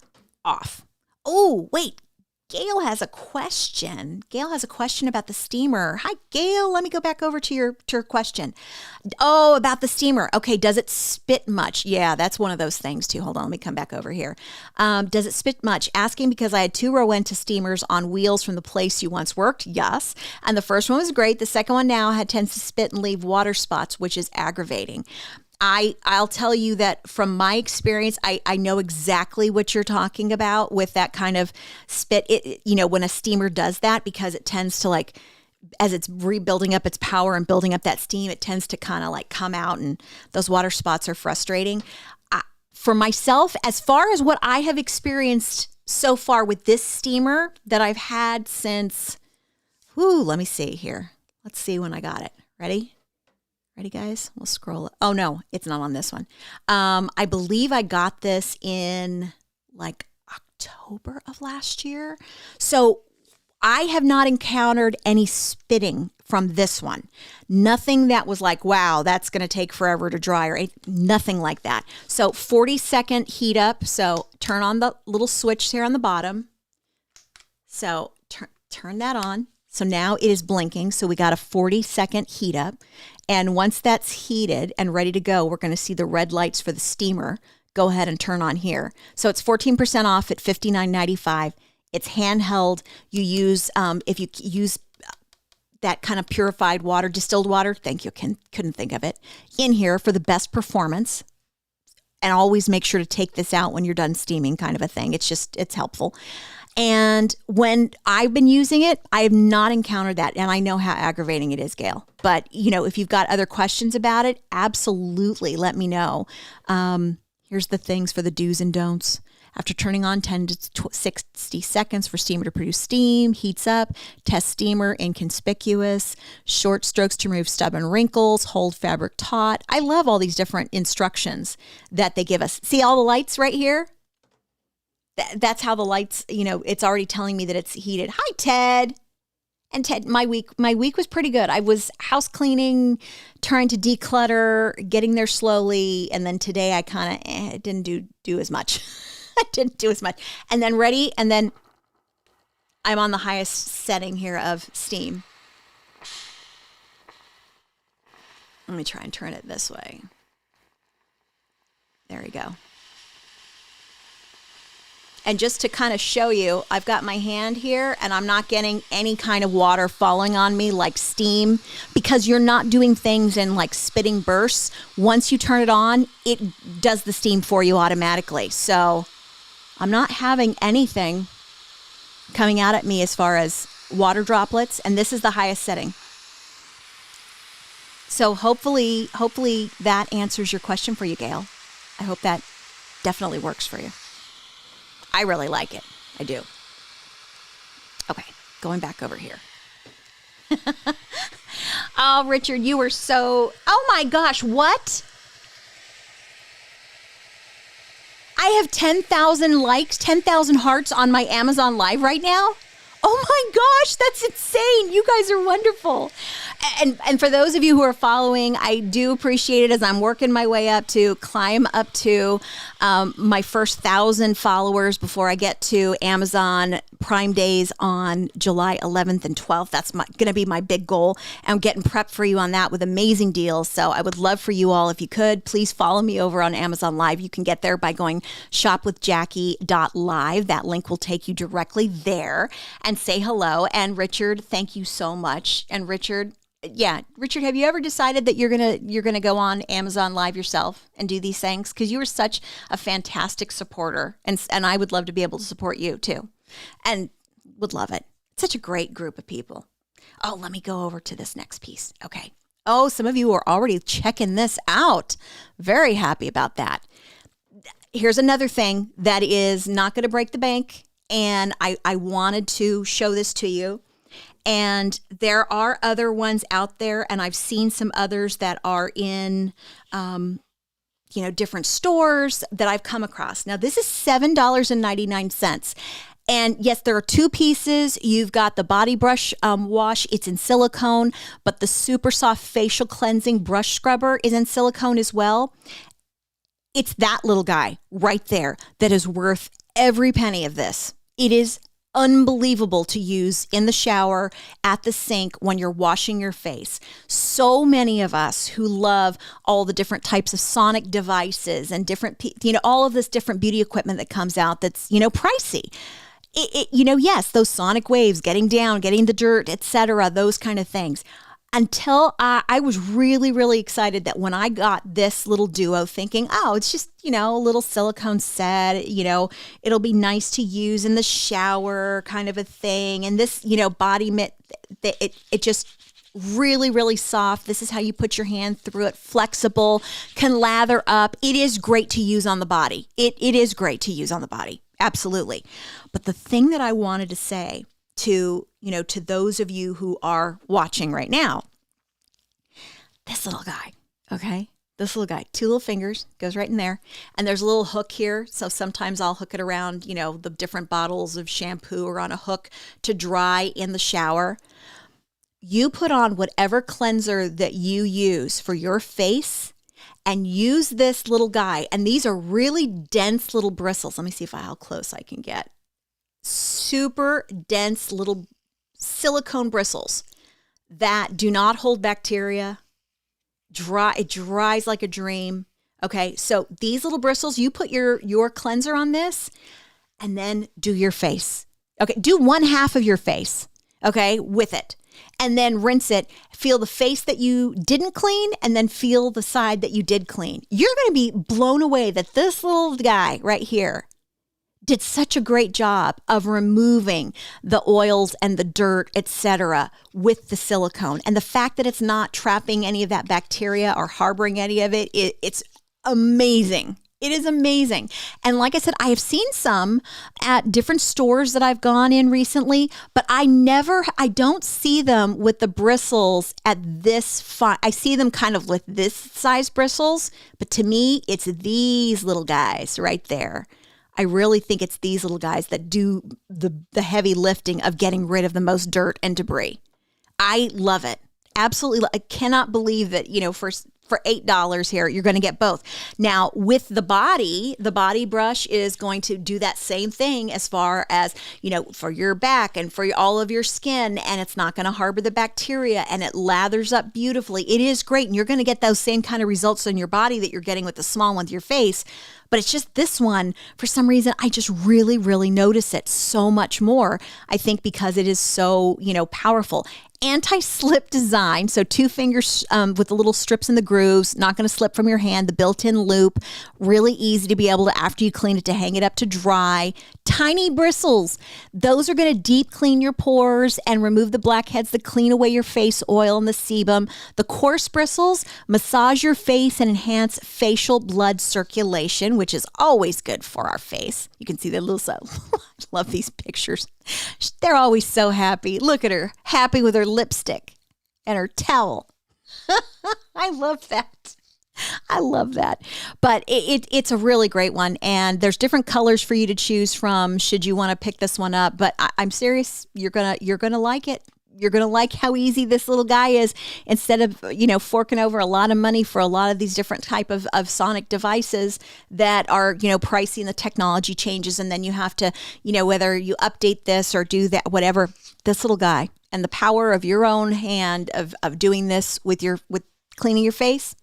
off. Oh, wait. Gail has a question. Gail has a question about the steamer. Hi, Gail. Let me go back over to your question. Oh, about the steamer. Okay, does it spit much? Yeah, that's one of those things too. Hold on, let me come back over here. Does it spit much? Asking because I had 2 Rowenta steamers on wheels from the place you once worked. Yes. And the first one was great. The second one now tends to spit and leave water spots, which is aggravating. I'll tell you that from my experience, I know exactly what you're talking about with that kind of spit. When a steamer does that, because it tends to as it's rebuilding up its power and building up that steam, it tends to kind of come out, and those water spots are frustrating. For myself, as far as what I have experienced so far with this steamer that I've had since, let me see here. Let's see when I got it. Ready, guys? We'll scroll it. Oh, no, it's not on this one. I believe I got this in October of last year. So I have not encountered any spitting from this one. Nothing that was wow, that's going to take forever to dry, or nothing like that. So 40-second heat up. So turn on the little switch here on the bottom. So turn that on. So now it is blinking. So we got a 40-second heat up. And once that's heated and ready to go, we're going to see the red lights for the steamer. Go ahead and turn on here. So it's 14% off at $59.95. It's handheld. You use, if you use that kind of purified water, distilled water, thank you, couldn't think of it, in here for the best performance. And always make sure to take this out when you're done steaming, kind of a thing. It's helpful. And when I've been using it, I have not encountered that. And I know how aggravating it is, Gail. But, if you've got other questions about it, absolutely let me know. Here's the things for the do's and don'ts. After turning on 10 to 60 seconds for steamer to produce steam, heats up, test steamer inconspicuous, short strokes to remove stubborn wrinkles, hold fabric taut. I love all these different instructions that they give us. See all the lights right here? That's how the lights, it's already telling me that it's heated. Hi, Ted. And Ted, my week was pretty good. I was house cleaning, trying to declutter, getting there slowly. And then today I kind of didn't do as much. I didn't do as much. And then ready. And then I'm on the highest setting here of steam. Let me try and turn it this way. There we go. And just to kind of show you, I've got my hand here and I'm not getting any kind of water falling on me like steam, because you're not doing things in spitting bursts. Once you turn it on, it does the steam for you automatically. So I'm not having anything coming out at me as far as water droplets. And this is the highest setting. So hopefully that answers your question for you, Gail. I hope that definitely works for you. I really like it. I do. Okay, going back over here. Oh, Richard, you were so... Oh my gosh, what? I have 10,000 likes, 10,000 hearts on my Amazon Live right now. Oh my gosh, that's insane. You guys are wonderful. And for those of you who are following, I do appreciate it as I'm working my way up to climb up to my first 1,000 followers before I get to Amazon Prime Days on July 11th and 12th. That's going to be my big goal. I'm getting prepped for you on that with amazing deals. So I would love for you all, if you could, please follow me over on Amazon Live. You can get there by going shopwithjackie.live. That link will take you directly there, and say hello. And Richard, thank you so much. And Richard, have you ever decided that you're gonna go on Amazon Live yourself and do these things? Because you are such a fantastic supporter, and I would love to be able to support you too, and would love it. It's such a great group of people. Oh, let me go over to this next piece. Okay. Oh, some of you are already checking this out. Very happy about that. Here's another thing that is not going to break the bank, and I wanted to show this to you. And there are other ones out there, and I've seen some others that are in, different stores that I've come across. Now, this is $7.99. And yes, there are 2 pieces. You've got the body brush wash. It's in silicone, but the super soft facial cleansing brush scrubber is in silicone as well. It's that little guy right there that is worth every penny of this. It is unbelievable to use in the shower, at the sink, when you're washing your face. So many of us who love all the different types of sonic devices and different, all of this different beauty equipment that comes out that's, pricey. Yes, those sonic waves, getting down, getting the dirt, etc., those kind of things. Until I was really, really excited that when I got this little duo, thinking, oh, it's just, a little silicone set, it'll be nice to use in the shower kind of a thing. And this, body mitt, it just really, really soft. This is how you put your hand through it, flexible, can lather up. It is great to use on the body. It is great to use on the body. Absolutely. But the thing that I wanted to say to those of you who are watching right now, this little guy, okay? This little guy, 2 little fingers, goes right in there. And there's a little hook here. So sometimes I'll hook it around, the different bottles of shampoo or on a hook to dry in the shower. You put on whatever cleanser that you use for your face and use this little guy. And these are really dense little bristles. Let me see how close I can get. Super dense little silicone bristles that do not hold bacteria. It dries like a dream. Okay, so these little bristles, you put your cleanser on this and then do your face. Okay, do one half of your face, okay, with it. And then rinse it. Feel the face that you didn't clean and then feel the side that you did clean. You're going to be blown away that this little guy right here did such a great job of removing the oils and the dirt, etc., with the silicone. And the fact that it's not trapping any of that bacteria or harboring any of it, it's amazing. It is amazing. And like I said, I have seen some at different stores that I've gone in recently, but I don't see them with the bristles at this fine. I see them kind of with this size bristles, but to me, it's these little guys right there. I really think it's these little guys that do the heavy lifting of getting rid of the most dirt and debris. I love it. Absolutely. I cannot believe that, for $8 here, you're going to get both. Now, with the body brush is going to do that same thing as far as, for your back and for all of your skin, and it's not going to harbor the bacteria, and it lathers up beautifully. It is great, and you're going to get those same kind of results on your body that you're getting with the small one with your face. But it's just this one, for some reason, I just really, really notice it so much more. I think because it is so, powerful. Anti-slip design, so 2 fingers with the little strips in the grooves, not going to slip from your hand, the built-in loop, really easy to be able to, after you clean it, to hang it up to dry. Tiny bristles, those are going to deep clean your pores and remove the blackheads that clean away your face oil and the sebum. The coarse bristles massage your face and enhance facial blood circulation, which is always good for our face. You can see the little, I love these pictures. They're always so happy. Look at her, happy with her lipstick and her towel. I love that. I love that. But it's a really great one. And there's different colors for you to choose from should you want to pick this one up. But I'm serious, you're gonna like it. You're going to like how easy this little guy is instead of, forking over a lot of money for a lot of these different type of sonic devices that are, pricey and the technology changes. And then you have to, whether you update this or do that, whatever, this little guy and the power of your own hand of doing this with cleaning your face.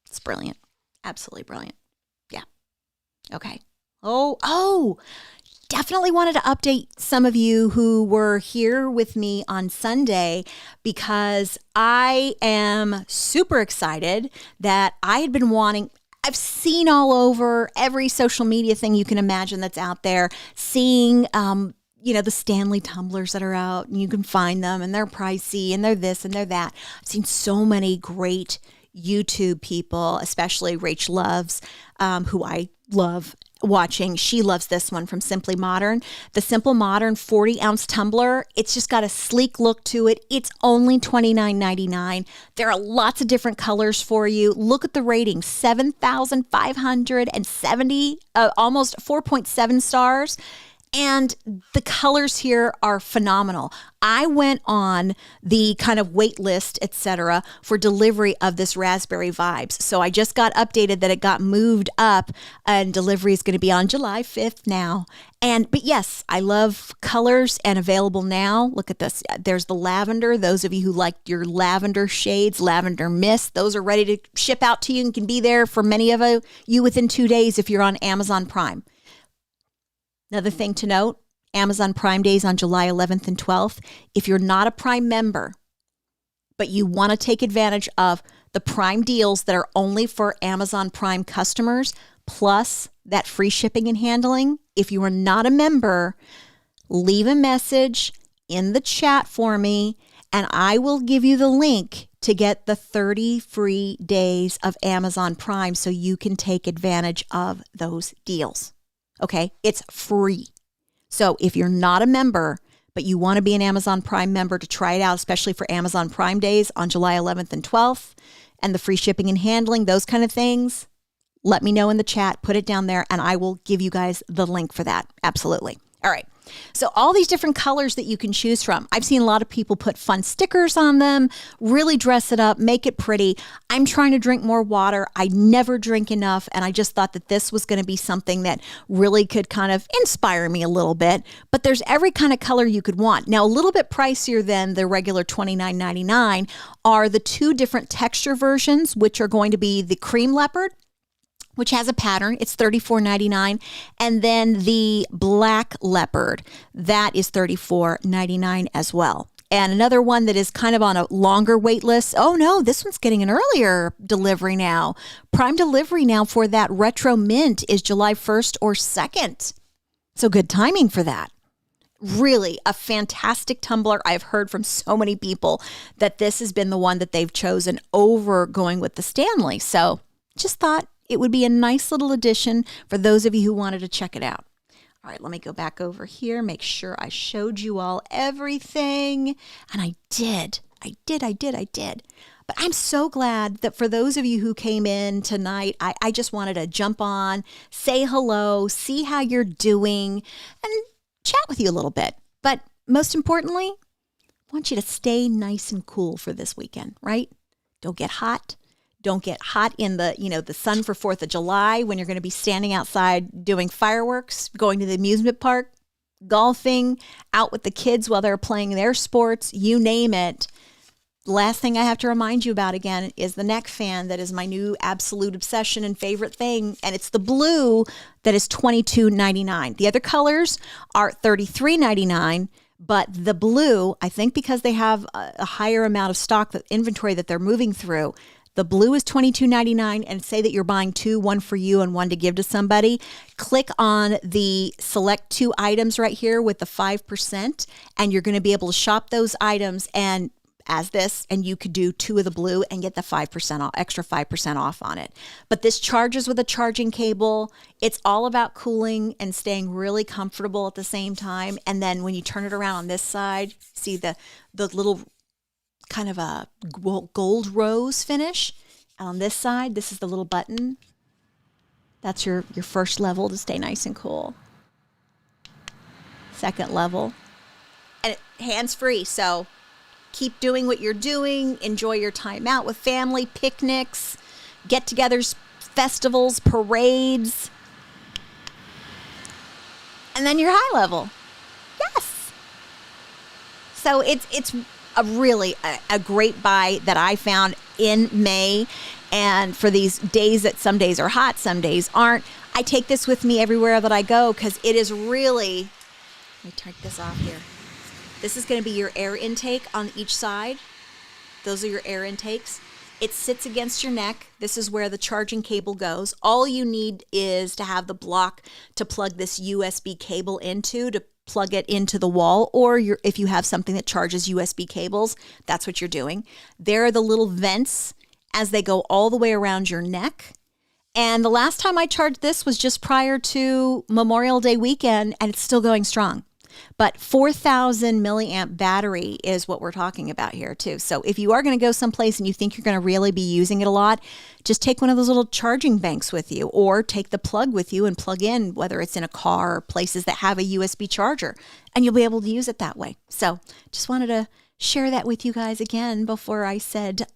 It's brilliant. Absolutely brilliant. Yeah. Okay. Oh, definitely wanted to update some of you who were here with me on Sunday because I am super excited that I had been I've seen all over every social media thing you can imagine that's out there, seeing, the Stanley tumblers that are out, and you can find them and they're pricey and they're this and they're that. I've seen so many great YouTube people, especially Rach Loves, who I love watching. She loves this one from Simply Modern. The Simple Modern 40-ounce tumbler. It's just got a sleek look to it. It's only $29.99. There are lots of different colors for you. Look at the ratings, 7,570, almost 4.7 stars. And the colors here are phenomenal. I went on the kind of wait list, etc., for delivery of this Raspberry Vibes. So I just got updated that it got moved up and delivery is going to be on July 5th now. But yes, I love colors and available now. Look at this. There's the lavender. Those of you who like your lavender shades, lavender mist, those are ready to ship out to you and can be there for many of you within 2 days if you're on Amazon Prime. Another thing to note, Amazon Prime Days on July 11th and 12th. If you're not a Prime member, but you want to take advantage of the Prime deals that are only for Amazon Prime customers, plus that free shipping and handling, if you are not a member, leave a message in the chat for me, and I will give you the link to get the 30 free days of Amazon Prime so you can take advantage of those deals. Okay, it's free. So if you're not a member, but you want to be an Amazon Prime member to try it out, especially for Amazon Prime Days on July 11th and 12th, and the free shipping and handling, those kind of things, let me know in the chat, put it down there, and I will give you guys the link for that. Absolutely. All right. So all these different colors that you can choose from. I've seen a lot of people put fun stickers on them, really dress it up, make it pretty. I'm trying to drink more water. I never drink enough, and I just thought that this was going to be something that really could kind of inspire me a little bit. But there's every kind of color you could want. Now, a little bit pricier than the regular $29.99 are the two different texture versions, which are going to be the cream leopard, which has a pattern. It's $34.99. And then the black leopard, that is $34.99 as well. And another one that is kind of on a longer wait list. Oh no, this one's getting an earlier delivery now. Prime delivery now for that retro mint is July 1st or 2nd. So good timing for that. Really a fantastic tumbler. I've heard from so many people that this has been the one that they've chosen over going with the Stanley. So just thought it would be a nice little addition for those of you who wanted to check it out. All right, let me go back over here, make sure I showed you all everything. And I did. But I'm so glad that for those of you who came in tonight, I just wanted to jump on, say hello, see how you're doing, and chat with you a little bit. But most importantly, I want you to stay nice and cool for this weekend, right? Don't get hot. Don't get hot in the sun for 4th of July when you're going to be standing outside doing fireworks, going to the amusement park, golfing, out with the kids while they're playing their sports, you name it. The last thing I have to remind you about again is the neck fan. That is my new absolute obsession and favorite thing. And it's the blue that is $22.99. The other colors are $33.99. But the blue, I think because they have a higher amount of stock, the inventory that they're moving through, the blue is $22.99, and say that you're buying two, one for you and one to give to somebody. Click on the select two items right here with the 5%, and you're going to be able to shop those items and you could do two of the blue and get the 5% off, extra 5% off on it. But this charges with a charging cable. It's all about cooling and staying really comfortable at the same time. And then when you turn it around on this side, see the little kind of a gold rose finish. And on this side, this is the little button. That's your first level to stay nice and cool. Second level. And hands-free, so keep doing what you're doing. Enjoy your time out with family, picnics, get-togethers, festivals, parades. And then your high level. Yes. So it's a great buy that I found in May. And for these days that some days are hot, some days aren't, I take this with me everywhere that I go because it is really, let me take this off here. This is going to be your air intake on each side. Those are your air intakes. It sits against your neck. This is where the charging cable goes. All you need is to have the block to plug this USB cable into, to plug it into the wall, or if you have something that charges USB cables, that's what you're doing. There are the little vents as they go all the way around your neck. And the last time I charged this was just prior to Memorial Day weekend, and it's still going strong. But 4,000 milliamp battery is what we're talking about here too. So if you are going to go someplace and you think you're going to really be using it a lot, just take one of those little charging banks with you, or take the plug with you and plug in, whether it's in a car or places that have a USB charger, and you'll be able to use it that way. So just wanted to share that with you guys again before I said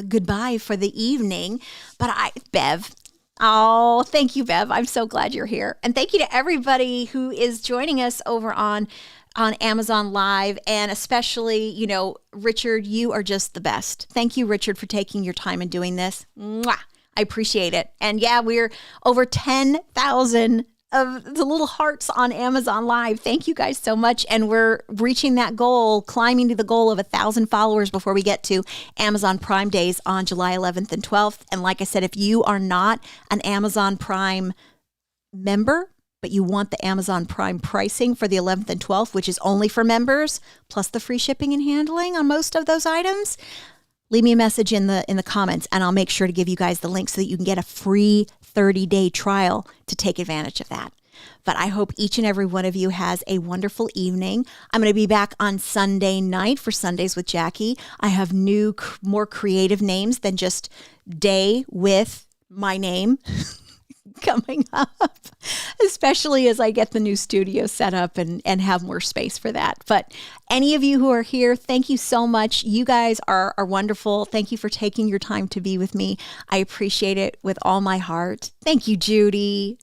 goodbye for the evening. But Bev, oh, thank you, Bev. I'm so glad you're here. And thank you to everybody who is joining us over on Amazon Live. And especially, Richard, you are just the best. Thank you, Richard, for taking your time and doing this. Mwah! I appreciate it. And yeah, we're over 10,000 of the little hearts on Amazon Live. Thank you guys so much. And we're reaching that goal, climbing to the goal of 1,000 followers before we get to Amazon Prime Days on July 11th and 12th. And like I said, if you are not an Amazon Prime member, but you want the Amazon Prime pricing for the 11th and 12th, which is only for members, plus the free shipping and handling on most of those items, leave me a message in the comments, and I'll make sure to give you guys the link so that you can get a free 30-day trial to take advantage of that. But I hope each and every one of you has a wonderful evening. I'm going to be back on Sunday night for Sundays with Jacque. I have new, more creative names than just day with my name coming up, especially as I get the new studio set up and have more space for that. But any of you who are here, thank you so much. You guys are wonderful. Thank you for taking your time to be with me. I appreciate it with all my heart. Thank you, Judy.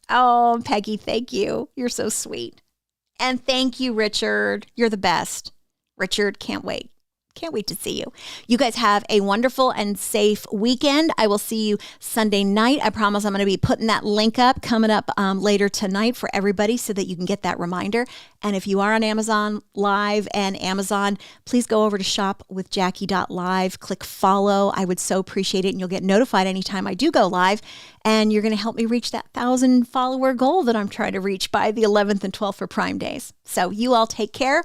Oh, Peggy, thank you. You're so sweet. And thank you, Richard. You're the best. Richard, can't wait. Can't wait to see you. You guys have a wonderful and safe weekend. I will see you Sunday night. I promise I'm going to be putting that link up coming up later tonight for everybody so that you can get that reminder. And if you are on Amazon Live and Amazon, please go over to shopwithjackie.live, click follow. I would so appreciate it. And you'll get notified anytime I do go live. And you're going to help me reach that 1,000 follower goal that I'm trying to reach by the 11th and 12th for Prime Days. So you all take care.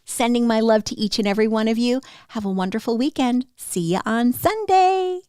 Sending my love to each and every one of you. Have a wonderful weekend. See you on Sunday.